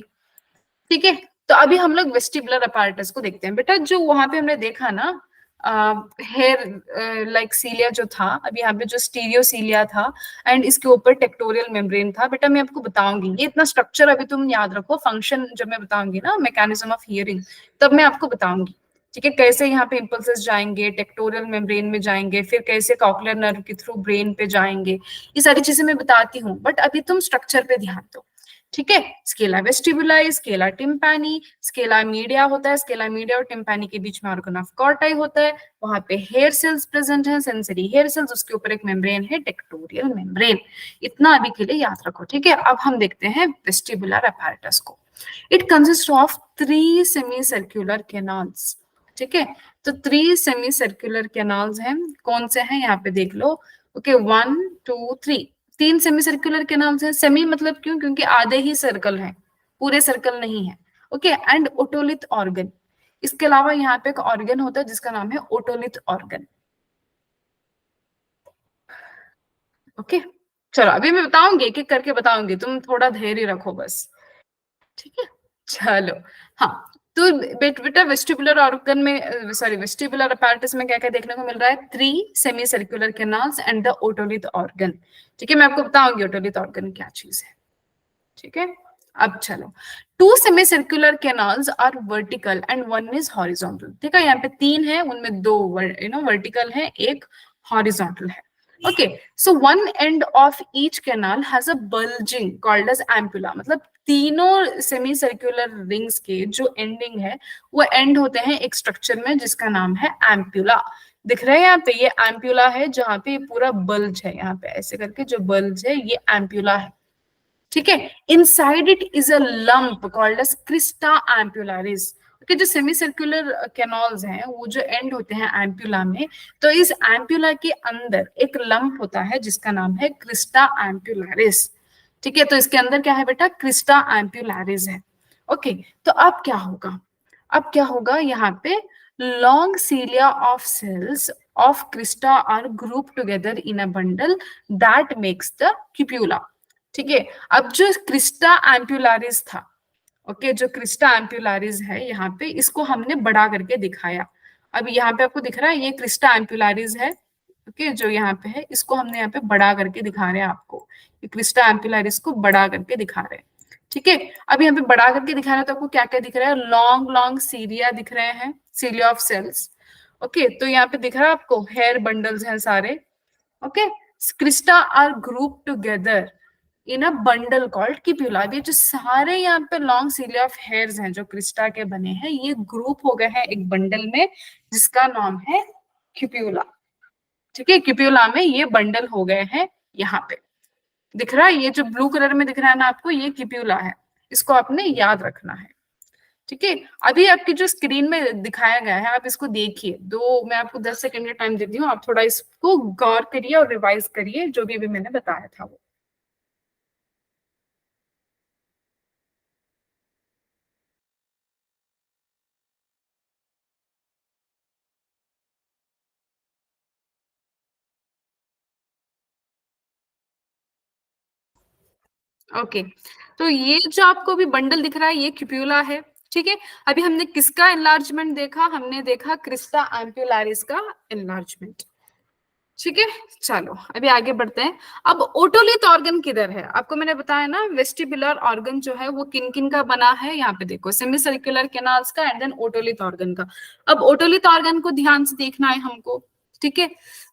ठीक है, तो अभी हम लोग वेस्टिबुलर अपैरेटस को देखते हैं बेटा। जो वहां पे हमने देखा ना, हेयर लाइक सीलिया जो था, अभी यहाँ पे जो स्टीरियोसीलिया था एंड इसके ऊपर टेक्टोरियल मेम्ब्रेन था, बेटा मैं आपको बताऊंगी ये इतना स्ट्रक्चर अभी तुम याद रखो, फंक्शन जब मैं बताऊंगी ना मैकेनिज्म ऑफ हियरिंग तब मैं आपको बताऊंगी। ठीक है, कैसे यहाँ पे इम्पल्सेस जाएंगे, टेक्टोरियल मेम्ब्रेन में जाएंगे, फिर कैसे कॉक्लियर नर्व के थ्रू ब्रेन पे जाएंगे, ये सारी चीजें मैं बताती हूँ, बट अभी तुम स्ट्रक्चर पे ध्यान दो। ठीक है, scala vestibuli, scala tympani, scala media होता है, स्केला मीडिया और टिम्पैनी के बीच में ऑर्गन ऑफ कोर्टाई होता है, वहां पे हेयर सेल्स प्रेजेंट हैं, सेंसरी हेयर सेल्स, उसके ऊपर एक मेम्ब्रेन है, टेक्टोरियल मेम्ब्रेन। इतना अभी के लिए याद रखो। ठीक है, अब हम देखते हैं वेस्टिबुलर अपैरेटस को। It consist of 3 semi circular canals. ठीक है, तो 3 सेमी सर्कुलर कैनाल्स हैं, कौन से हैं यहाँ पे देख लो। ओके, 1 2 3, 3 सेमी सर्कुलर कैनाल्स हैं। सेमी मतलब क्यों, क्योंकि आधे ही सर्कल हैं, पूरे सर्कल नहीं है। ओके, एंड ओटोलिथ ऑर्गन, इसके अलावा यहाँ पे एक ऑर्गन होता है जिसका नाम है ओटोलिथ ऑर्गन। ओके, चलो अभी मैं बताऊंगी, एक एक करके बताऊंगी, तुम थोड़ा धैर्य रखो बस। ठीक है, चलो। हाँ, तो बेटा वेस्टिबुलर ऑर्गन में, सॉरी वेस्टिबुलर अपैरेटस में क्या क्या देखने को मिल रहा है, 3 semi circular canals and the otolith organ. ठीक है, मैं आपको बताऊंगी ओटोलिथ ऑर्गन क्या चीज है। ठीक है, अब चलो, 2 semi circular canals are vertical and 1 is horizontal. ठीक है, यहाँ पे 3 है, उनमें 2 वर्टिकल है, एक हॉरिजॉन्टल है। Okay, so one end of each canal has a bulging called as ampulla. मतलब तीनों सेमी सर्कुलर रिंग्स के जो एंडिंग है वो एंड होते हैं एक स्ट्रक्चर में जिसका नाम है एम्पुला। दिख रहा है यहाँ पे, ये एम्पुला है, जहाँ पे पूरा बल्ज है, यहाँ पे ऐसे करके जो बल्ज है ये एम्पुला है। ठीक है, inside it is a lump called as crista ampullaris. Okay, जो सेमी सर्कुलर कैनॉल्स हैं वो जो एंड होते हैं एम्पुला में, तो इस एम्पुला के अंदर एक लंप होता है जिसका नाम है क्रिस्टा एम्पुलारिस। ठीक है, तो इसके अंदर क्या है बेटा, क्रिस्टा एम्पुलारिस है। ओके, तो अब क्या होगा, अब क्या होगा, यहाँ पे long cilia of cells of crista are group together in a bundle that makes the cupula. ठीक है, अब जो क्रिस्टा एम्पुलारिस था, ओके, जो क्रिस्टा एम्पुलारिस है यहाँ पे, इसको हमने बड़ा करके दिखाया। अब यहाँ पे आपको दिख रहा है ये क्रिस्टा एम्पुलारिस है, ओके, जो यहाँ पे है इसको हमने यहाँ पे बड़ा करके दिखा रहे हैं आपको, ये क्रिस्टा एम्पुलारिस को बड़ा करके दिखा रहे हैं, ठीक है। अब यहाँ पे बड़ा करके दिखा रहे हैं तो आपको क्या क्या दिख रहा है, लॉन्ग लॉन्ग सीरिया दिख रहे हैं, सीरिया ऑफ सेल्स, ओके। तो यहाँ पे दिख रहा है आपको हेयर बंडल्स हैं सारे, okay. Crista are group together in a bundle called cupula. ये जो सारे यहाँ पे लॉन्ग सीरिया ऑफ हेयर्स हैं जो क्रिस्टा के बने हैं, ये ग्रुप हो गए हैं एक बंडल में जिसका नाम है क्यूप्यूला, ठीक है। क्यूप्यूला में ये बंडल हो गए हैं, यहाँ पे दिख रहा है ये जो ब्लू कलर में दिख रहा है ना आपको, ये क्यूप्यूला है, इसको आपने याद रखना है, ठीक है। अभी आपकी जो स्क्रीन में दिखाया गया है आप इसको देखिए, मैं आपको 10 सेकंड का टाइम देती हूँ, आप थोड़ा इसको गौर करिए और रिवाइज करिए जो भी अभी मैंने बताया था वो। ओके, तो ये जो आपको भी बंडल दिख रहा है ये क्यूप्यूला है, ठीक है। अभी हमने किसका एनलार्जमेंट देखा, हमने देखा क्रिस्टा एम्पुलारिस का एनलार्जमेंट, ठीक है। चलो अभी आगे बढ़ते हैं। अब ओटोलिथ ऑर्गन किधर है, आपको मैंने बताया ना वेस्टिबुलर ऑर्गन जो है वो किन किन का बना है, यहाँ पे देखो सेमी सर्कुलर कैनाल्स का एंड देन ओटोलिथ ऑर्गन का। अब ओटोलिथ ऑर्गन को ध्यान से देखना है हमको, ठीक है।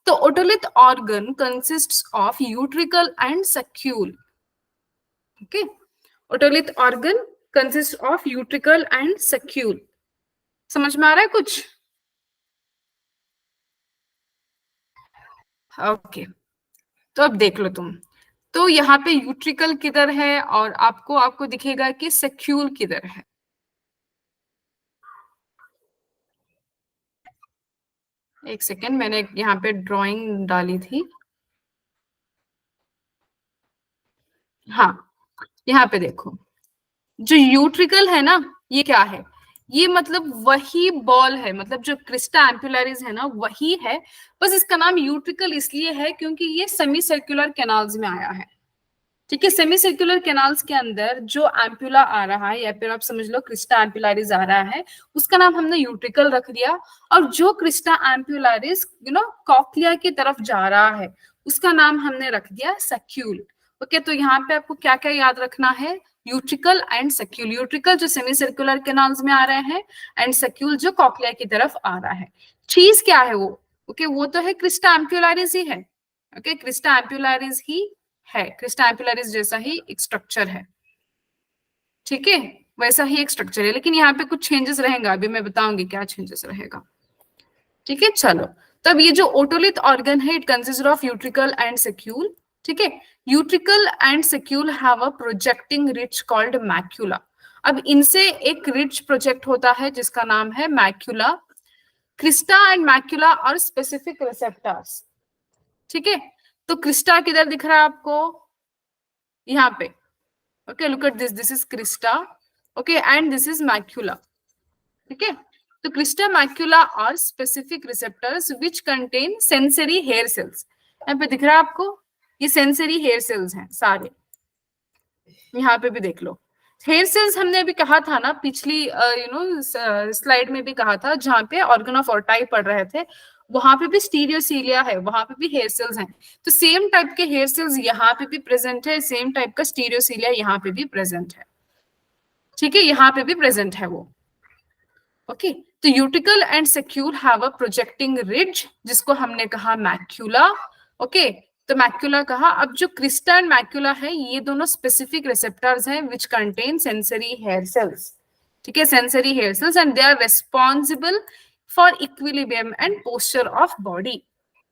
तो otolith organ consists of utricle and saccule, okay. Otolith organ consist of utricle and saccule, समझ में आ रहा है कुछ? ओके, तो अब देख लो तुम, तो यहाँ पे यूट्रिकल किधर है और आपको आपको दिखेगा कि सैक्यूल किधर है। एक सेकेंड, मैंने यहाँ पे ड्राइंग डाली थी, हाँ यहाँ पे देखो, जो यूट्रिकल है ना ये क्या है, ये मतलब वही बॉल है, मतलब जो क्रिस्टा एम्पुलरिस है ना वही है, बस इसका नाम यूट्रिकल इसलिए है क्योंकि ये सेमी सर्कुलर कैनाल्स में आया है, ठीक है। सेमी सर्कुलर कैनाल्स के अंदर जो एम्पुला आ रहा है या फिर आप समझ लो क्रिस्टा एम्पुलारिस आ रहा है, उसका नाम हमने यूट्रिकल रख दिया, और जो क्रिस्टा एम्पुलारिस कॉक्लिया की तरफ जा रहा है उसका नाम हमने रख दिया सैक्यूल, ओके। तो यहाँ पे आपको क्या क्या याद रखना है, यूट्रिकल एंड सैक्यूल, यूट्रिकल जो सेमी सर्कुलर कैनाल्स में आ रहे हैं एंड सैक्यूल जो कॉक्लिया की तरफ आ रहा है। चीज क्या है वो, ओके, वो तो है क्रिस्टा एम्पुलारिस ही है, ओके, क्रिस्टा एम्पुलारिस ही है, क्रिस्टा एम्पुलारिस जैसा ही एक स्ट्रक्चर है, ठीक है, वैसा ही एक स्ट्रक्चर है, लेकिन यहाँ पे कुछ चेंजेस रहेगा, अभी मैं बताऊंगी क्या चेंजेस रहेगा, ठीक है। चलो, तब ये जो ओटोलिथ ऑर्गन है it consist of utricle and saccule, ठीक है। Utricle and saccule have a projecting ridge called macula. अब इनसे एक रिच प्रोजेक्ट होता है जिसका नाम है मैक्यूला। क्रिस्टा एंड मैक्यूला और स्पेसिफिक रिसेप्टर्स, ठीक है। तो क्रिस्टा किधर दिख रहा है आपको, यहाँ पे, okay, look at this is crista, okay, and this is macula, ठीक है। तो क्रिस्टा मैक्यूला और specific receptors which contain sensory hair cells, यहाँ पे दिख रहा है आपको, ये सेंसरी हेयर सेल्स हैं सारे, यहाँ पे भी देख लो। हेयर सेल्स हमने अभी कहा था ना पिछली स्लाइड में भी कहा था, जहाँ पे ऑर्गन ऑफ ऑर्टाई पढ़ रहे थे, वहां पे भी स्टीरियोसीलिया है, वहां पे भी हेयर सेल्स हैं, तो सेम टाइप के हेयर सेल्स यहाँ पे भी प्रेजेंट है, सेम टाइप का स्टीरियोसीलिया यहाँ पे भी प्रेजेंट है, ठीक है, यहाँ पे भी प्रेजेंट है वो, ओके। तो utricle and saccule have a projecting ridge जिसको हमने कहा मैक्यूला, ओके। तो मैक्यूला कहा, अब जो क्रिस्टा एंड मैक्यूला है ये दोनों स्पेसिफिक रिसेप्टर्स हैं which contain sensory hair cells, ठीक है, sensory hair cells, and they are responsible for equilibrium and posture of body,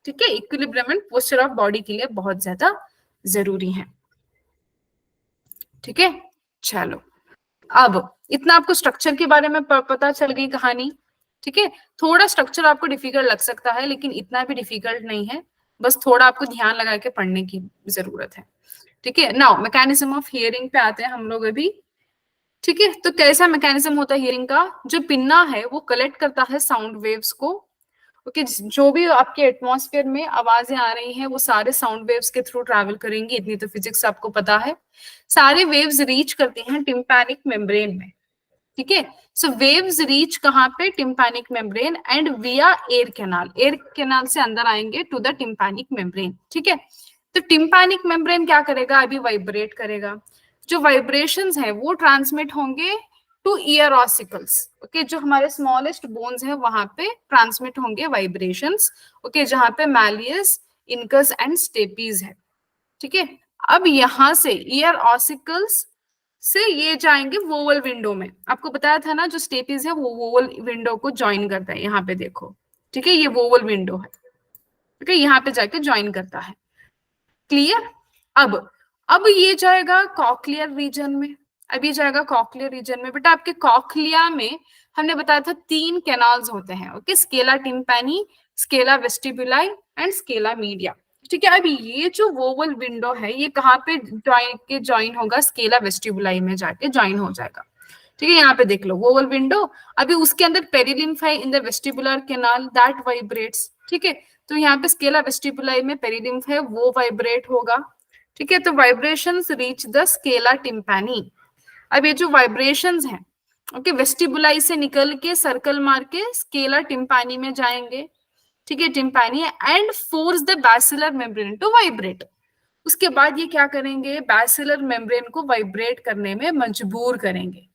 ठीक है, equilibrium and posture of body के लिए बहुत ज्यादा जरूरी है, ठीक है। चलो, अब इतना आपको स्ट्रक्चर के बारे में पता चल गई कहानी, ठीक है। थोड़ा स्ट्रक्चर आपको डिफिकल्ट लग सकता है लेकिन इतना भी डिफिकल्ट नहीं है, बस थोड़ा आपको ध्यान लगा के पढ़ने की जरूरत है, ठीक है। नाउ मैकेनिज्म ऑफ हियरिंग पे आते हैं हम लोग अभी, ठीक है। तो कैसा मैकेनिज्म होता है हियरिंग का, जो पिन्ना है वो कलेक्ट करता है साउंड वेव्स को, ओके, जो भी आपके एटमॉस्फेयर में आवाजें आ रही हैं वो सारे साउंड वेव्स के थ्रू ट्रैवल करेंगी, इतनी तो फिजिक्स आपको पता है। सारे वेव्स रीच करती हैं टिम्पैनिक मेम्ब्रेन में, ठीक है। सो वेव्स रीच कहाँ पे, टिम्पैनिक मेम्ब्रेन एंड विया एयर कैनाल से अंदर आएंगे टू द टिम्पैनिक मेम्ब्रेन। ठीक है, तो टिम्पैनिक मेम्ब्रेन क्या करेगा, अभी वाइब्रेट करेगा, जो वाइब्रेशंस है वो ट्रांसमिट होंगे टू ईयर ऑसिकल्स। ओके, जो हमारे स्मॉलेस्ट बोन्स है वहां पे ट्रांसमिट होंगे वाइब्रेशंस। ओके, जहां पे मैलियस, इनकस एंड स्टेपीज है। ठीक है, अब यहां से ईयर ऑसिकल्स से ये जाएंगे वोवल विंडो में। आपको बताया था ना, जो स्टेपीज है वो वोवल विंडो को ज्वाइन करता है, यहाँ पे देखो। ठीक है, ये वोवल विंडो है। ठीक है, यहाँ पे जाके ज्वाइन करता है। क्लियर। अब ये जाएगा कॉक्लियर रीजन में। अब ये जाएगा कॉक्लियर रीजन में। बेटा आपके कॉक्लिया में हमने बताया था 3 कैनाल्स होते हैं। Okay, scala tympani, scala vestibuli and scala media. ठीक है, अब ये जो वोवल विंडो है ये कहाँ पे ज्वाइन होगा, स्केला वेस्टिबुलाई में जाके ज्वाइन हो जाएगा। ठीक है, यहाँ पे देख लो वोवल विंडो। अभी उसके अंदर पेरिलिम्फ है in the vestibular canal that vibrates. ठीक है, तो यहाँ पे स्केला वेस्टिबुलाई में पेरिलिम्फ है, वो वाइब्रेट होगा। ठीक है, तो वाइब्रेशंस रीच द स्केला टिम्पैनी। अब ये जो वाइब्रेशंस हैं, ओके, वेस्टिबुलाई से निकल के सर्कल मार के स्केला टिम्पैनी में जाएंगे। ठीक है, tympani and force the basilar membrane to vibrate. उसके बाद ये क्या करेंगे, बैसिलर मेम्ब्रेन को वाइब्रेट करने में मजबूर करेंगे।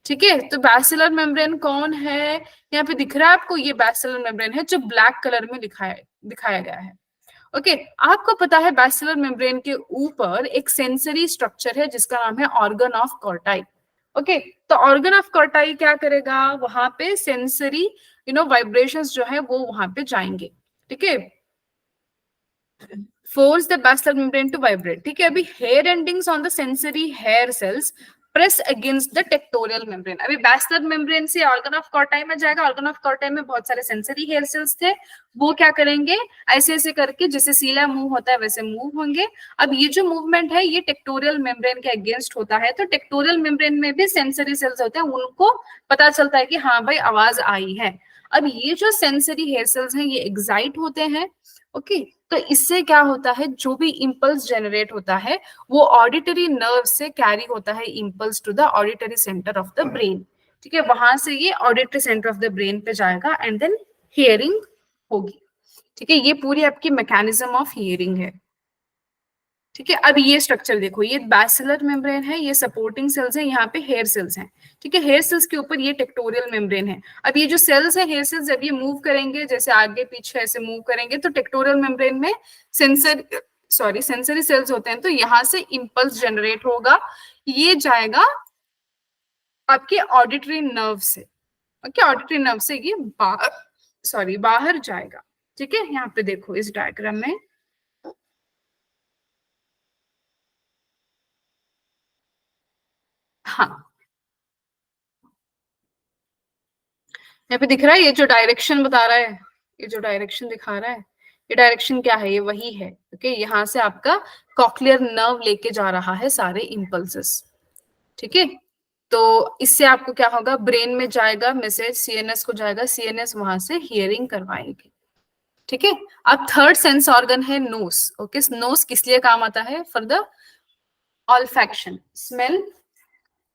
ठीक है, तो बैसिलर मेम्ब्रेन कौन है, यहाँ पे दिख रहा है आपको, ये बैसिलर मेम्ब्रेन है जो ब्लैक कलर में दिखाया गया है। ओके, आपको पता है बैसिलर मेम्ब्रेन के ऊपर एक सेंसरी स्ट्रक्चर है जिसका नाम है ऑर्गन ऑफ कॉर्टाई। ओके, तो ऑर्गन ऑफ कॉर्टाई क्या करेगा, वहां पे सेंसरी वाइब्रेशंस जो है वो वहां पे जाएंगे। ठीक है, force the basal membrane to vibrate. ठीक है, अभी hair endings on the sensory hair cells press against the tectorial membrane. अभी basal membrane से organ of corti में जाएगा। organ of corti में बहुत सारे sensory hair cells थे, वो क्या करेंगे, ऐसे ऐसे करके जैसे सीला मूव होता है वैसे मूव होंगे। अब ये जो मूवमेंट है ये टेक्टोरियल मेम्ब्रेन के अगेंस्ट होता है, तो टेक्टोरियल मेम्ब्रेन में भी सेंसरी सेल्स होते हैं, उनको पता चलता है कि हाँ भाई आवाज आई है। अब ये जो सेंसरी हेयर सेल्स हैं ये एक्साइट होते हैं। ओके, तो इससे क्या होता है, जो भी इंपल्स जनरेट होता है वो ऑडिटरी नर्व से कैरी होता है impulse to the auditory centre of the brain. ठीक है, वहां से ये auditory centre of the brain पे जाएगा एंड देन हियरिंग होगी। ठीक है, ये पूरी आपकी मैकेनिज्म ऑफ हियरिंग है। ठीक है, अब ये स्ट्रक्चर देखो, ये बैसिलर मेम्ब्रेन है, ये सपोर्टिंग सेल्स है, यहाँ पे हेयर सेल्स हैं। ठीक है, हेयर सेल्स के ऊपर ये टेक्टोरियल मेम्ब्रेन है। अब ये जो सेल्स है हेयर सेल्स, जब ये मूव करेंगे जैसे आगे पीछे ऐसे मूव करेंगे तो टेक्टोरियल मेम्ब्रेन में सेंसरी सेल्स होते हैं, तो यहाँ से इंपल्स जनरेट होगा, ये जाएगा आपके ऑडिटरी नर्व से। ओके, ऑडिटरी नर्व से ये बाहर जाएगा। ठीक है, यहाँ पे देखो इस डायग्राम में, हाँ यहाँ पे दिख रहा है, ये जो डायरेक्शन बता रहा है, ये जो डायरेक्शन दिखा रहा है, ये डायरेक्शन क्या है, ये वही है। ओके, यहाँ से आपका कॉक्लियर नर्व लेके जा रहा है सारे इंपल्सेस। ठीक है, तो इससे आपको क्या होगा, ब्रेन में जाएगा मैसेज, सीएनएस को जाएगा, सीएनएस वहां से हियरिंग करवाएगी। ठीक है, अब थर्ड सेंस ऑर्गन है नोस। ओके, नोस किस लिए काम आता है, for the olfaction, smell,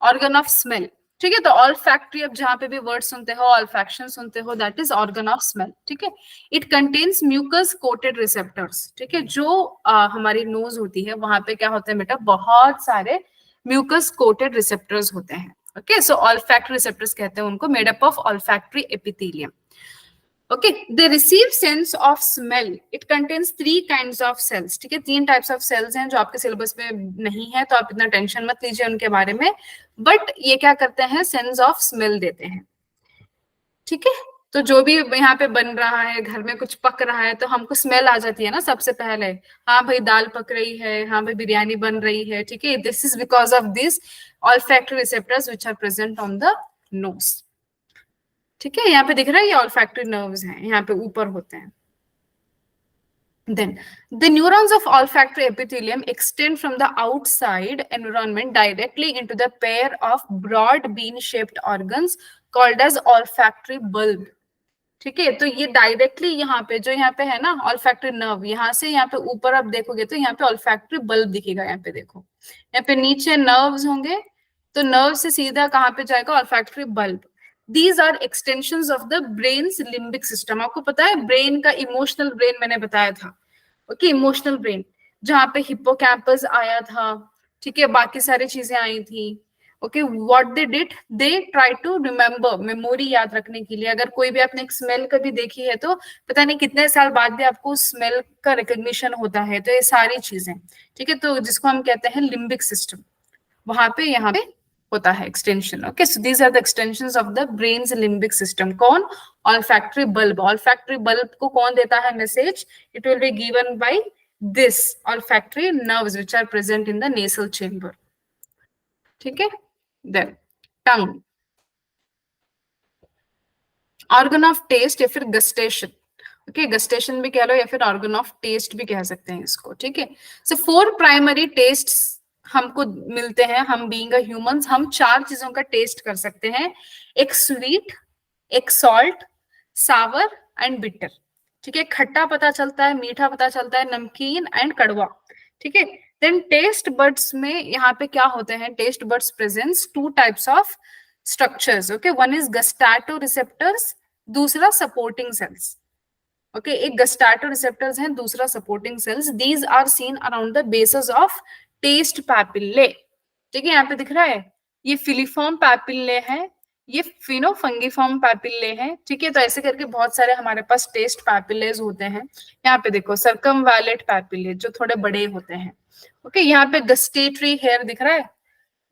organ of smell. ठीक है, तो ऑल फैक्ट्री, अब जहां पे भी वर्ड सुनते हो, ऑल फैक्शन सुनते हो, that is organ of smell. ठीक है, it contains mucus coated receptors. ठीक है, जो हमारी नोज होती है वहां पे क्या होता है बेटा, बहुत सारे म्यूकस कोटेड रिसेप्टर्स होते हैं। Okay, so all factory receptors कहते हैं उनको, made up of all factory epithelium. Okay, they receive sense of smell. It contains 3 kinds of cells. ठीक है, 3 टाइप्स ऑफ सेल्स हैं जो आपके सिलेबस में नहीं है, तो आप इतना टेंशन मत लीजिए उनके बारे में, बट ये क्या करते हैं, सेंस ऑफ स्मेल देते हैं। ठीक है, तो जो भी यहाँ पे बन रहा है, घर में कुछ पक रहा है, तो हमको स्मेल आ जाती है ना सबसे पहले, हाँ भाई दाल पक रही है, हाँ भाई बिरयानी बन रही है। ठीक है, this is because of this olfactory receptors which are present on the nose. ठीक है, यहाँ पे दिख रहा है ये olfactory nerves हैं, यहाँ पे ऊपर होते हैं। Then the neurons of olfactory epithelium extend from the outside environment directly into the pair of broad bean-shaped organs called as olfactory bulb. ठीक है, तो ये डायरेक्टली यहाँ पे जो यहाँ पे है ना olfactory nerve, यहाँ से यहाँ पे ऊपर आप देखोगे तो यहाँ पे olfactory bulb दिखेगा। यहाँ पे देखो, यहाँ पे नीचे nerves होंगे, तो नर्व से सीधा कहाँ पे जाएगा, olfactory bulb. These are extensions of the brain's limbic system. आपको पता है ब्रेन का इमोशनल ब्रेन मैंने बताया था, ओके, इमोशनल ब्रेन जहाँ पे हिप्पोकैम्पस आया था, ठीक है, बाकी सारी चीजें आई थी। Okay, what they did, they try to remember, memory याद रखने के लिए। अगर कोई भी आपने एक स्मेल कभी देखी है तो पता नहीं कितने साल बाद भी आपको स्मेल का रिकग्निशन होता है। तो ये सारी चीजें, ठीक है, तो जिसको हम कहते हैं लिम्बिक सिस्टम, वहां पे यहाँ पे होता है extension. Okay, so these are the extensions of the brain's limbic system. कौन, ऑल्फैक्टरी बल्ब। ऑल्फैक्टरी बल्ब को कौन देता है message, it will be given by this olfactory nerves which are present in the nasal chamber, ठीक है। Then tongue, organ of taste या फिर गस्टेशन, okay, गस्टेशन भी कह लो या फिर ऑर्गन ऑफ टेस्ट भी कह सकते हैं इसको, ठीक है। सो 4 प्राइमरी टेस्ट हमको मिलते हैं, हम बीइंग अ ह्यूमंस हम 4 चीजों का टेस्ट कर सकते हैं, एक स्वीट, एक सॉल्ट, सावर एंड बिटर, ठीक है। खट्टा पता चलता है, मीठा पता चलता है, नमकीन एंड कड़वा, ठीक है। देन टेस्ट बड्स में यहाँ पे क्या होते हैं, taste buds presents 2 types of structures, okay, one is gustato receptors, दूसरा सपोर्टिंग सेल्स, ओके, एक गस्टैटो रिसेप्टर्स हैं, दूसरा supporting cells. These are seen around the bases of taste papillae, ठीक है, यहाँ पे दिख रहा है, ये फिलीफॉर्म पैपिल्ले है, ये फिनो फंगीफॉर्म पैपिल्ले हैं, ठीक है। तो ऐसे करके बहुत सारे हमारे पास टेस्ट पैपिलेज होते हैं। यहाँ पे देखो सर्कमवैलेट पैपिले जो थोड़े बड़े होते हैं, ओके। यहाँ पे गस्टेटरी हेयर दिख रहा है,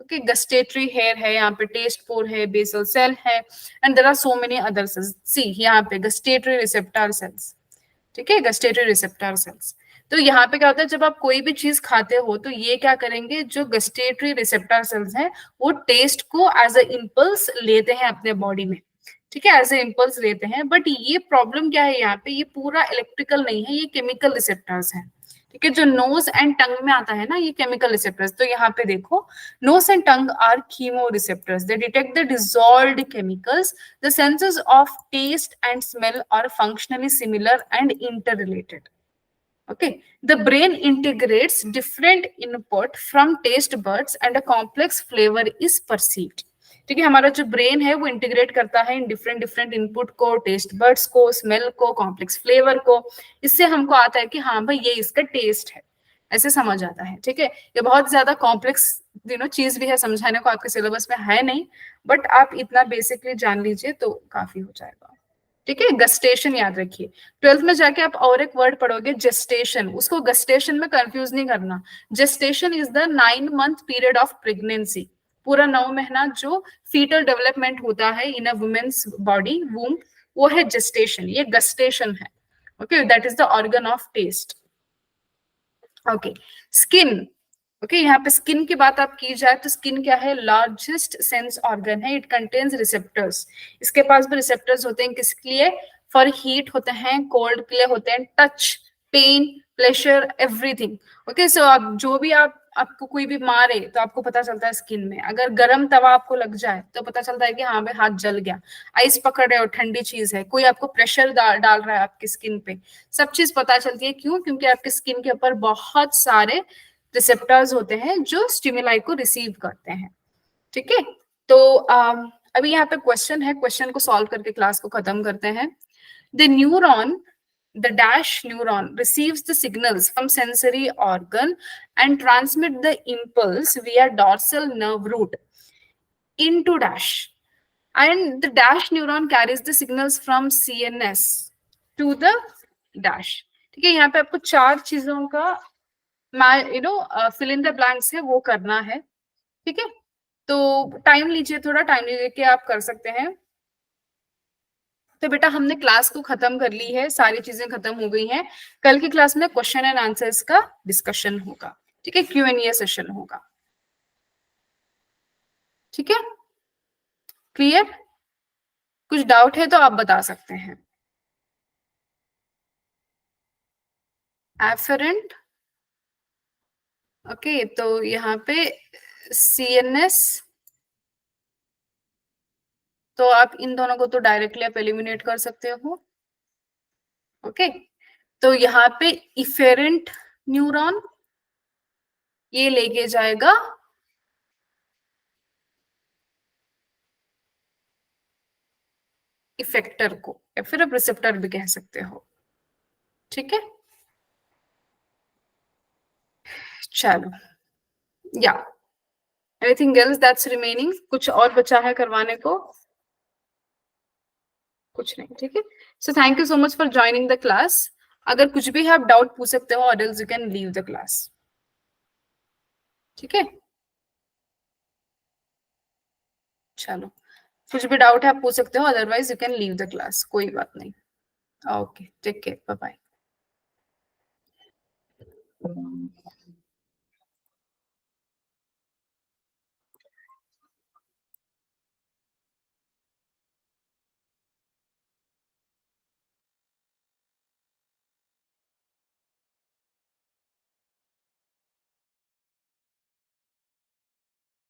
ओके, गस्टेटरी हेयर है, यहाँ पे टेस्ट पोर है, बेसल सेल है, and there are so many other cells. See यहाँ पे गस्टेटरी रिसेप्टर सेल्स, ठीक है, गस्टेटरी रिसेप्टर सेल्स। तो यहाँ पे क्या होता है, जब आप कोई भी चीज खाते हो तो ये क्या करेंगे, जो गस्टेटरी रिसेप्टर सेल्स हैं वो टेस्ट को एज अ इम्पल्स लेते हैं अपने बॉडी में, ठीक है, एज ए इम्पल्स लेते हैं। बट ये प्रॉब्लम क्या है, यहाँ पे ये पूरा इलेक्ट्रिकल नहीं है, ये केमिकल रिसेप्टर्स हैं, ठीक है। जो नोज एंड टंग में आता है ना, ये केमिकल रिसेप्टर्स। तो यहाँ पे देखो, nose and tongue are chemo receptors, they detect the dissolved chemicals, the senses of taste and smell are functionally similar and interrelated. Okay, the brain integrates different input from taste buds and a complex flavor is perceived. ठीक है, हमारा जो brain है वो integrate करता है in different different input को, taste buds को, स्मेल को, कॉम्प्लेक्स फ्लेवर को। इससे हमको आता है कि हाँ भाई ये इसका टेस्ट है, ऐसे समझ आता है, ठीक है। ये बहुत ज्यादा कॉम्प्लेक्स चीज भी है, समझाने को आपके सिलेबस में है नहीं, बट आप इतना बेसिकली जान लीजिए तो काफी हो जाएगा, ठीक है। गस्टेशन याद रखिए, 12th में जाके आप और एक वर्ड पढ़ोगे जेस्टेशन, उसको गस्टेशन में कंफ्यूज नहीं करना। Gestation is the 9 month period of pregnancy, पूरा 9 महीना जो फीटल डेवलपमेंट होता है इन अ वुमेन्स बॉडी वूम, वो है जेस्टेशन, ये गस्टेशन है, okay, that is the organ of taste. Okay, skin, okay, यहाँ पे स्किन की बात आप की जाए तो स्किन क्या है, लार्जेस्ट सेंस ऑर्गन है, इट कंटेन्स रिसेप्टर्स। इसके पास भी रिसेप्टर्स होते हैं, किसके लिए, फॉर हीट होते हैं, कोल्ड के लिए होते हैं, touch, pain, pleasure, everything, okay. So आप जो भी आपको कोई भी मारे तो आपको पता चलता है स्किन में। अगर गर्म तवा आपको लग जाए तो पता चलता है कि हाँ भाई हाथ जल गया। आइस पकड़ रहे हो, ठंडी चीज है, कोई आपको प्रेशर डाल रहा है आपकी स्किन पे, सब चीज पता चलती है। क्यों, क्योंकि आपकी स्किन के ऊपर बहुत सारे रिसेप्टर्स होते हैं जो स्टिमुलाई को रिसीव करते हैं, ठीक है। तो अभी यहाँ पे क्वेश्चन है, क्वेश्चन को सॉल्व करके क्लास को खत्म करते हैं। The neuron, the dash neuron receives the signals from sensory organ and transmit the impulse via dorsal nerve root into dash, and the dash neuron carries the signals from CNS to the dash, ठीक है। यहाँ पे आपको 4 चीजों का fill in the blanks है वो करना है, ठीक है। तो टाइम लीजिए, थोड़ा टाइम लीजिए कि आप कर सकते हैं। तो बेटा हमने क्लास को खत्म कर ली है, सारी चीजें खत्म हो गई हैं। कल की क्लास में क्वेश्चन एंड आंसर्स का डिस्कशन होगा, ठीक है, Q&A सेशन होगा, ठीक है, क्लियर। कुछ डाउट है तो आप बता सकते हैं। एफरेंट, ओके, तो यहाँ पे CNS, तो आप इन दोनों को तो डायरेक्टली आप एलिमिनेट कर सकते हो, ओके। तो यहाँ पे इफेरेंट न्यूरॉन ये लेके जाएगा इफेक्टर को, या फिर आप रिसेप्टर भी कह सकते हो। ठीक है, चलो, या एनीथिंग एल्स दैट्स रिमेनिंग, कुछ और बचा है करवाने को? कुछ नहीं, ठीक है। So thank you so much for joining the class. अगर कुछ भी है आप डाउट पूछ सकते हो, others you can leave the class. ठीक है, चलो, कुछ भी डाउट है आप पूछ सकते हो, otherwise you can leave the class, कोई बात नहीं। Okay, take care, bye bye.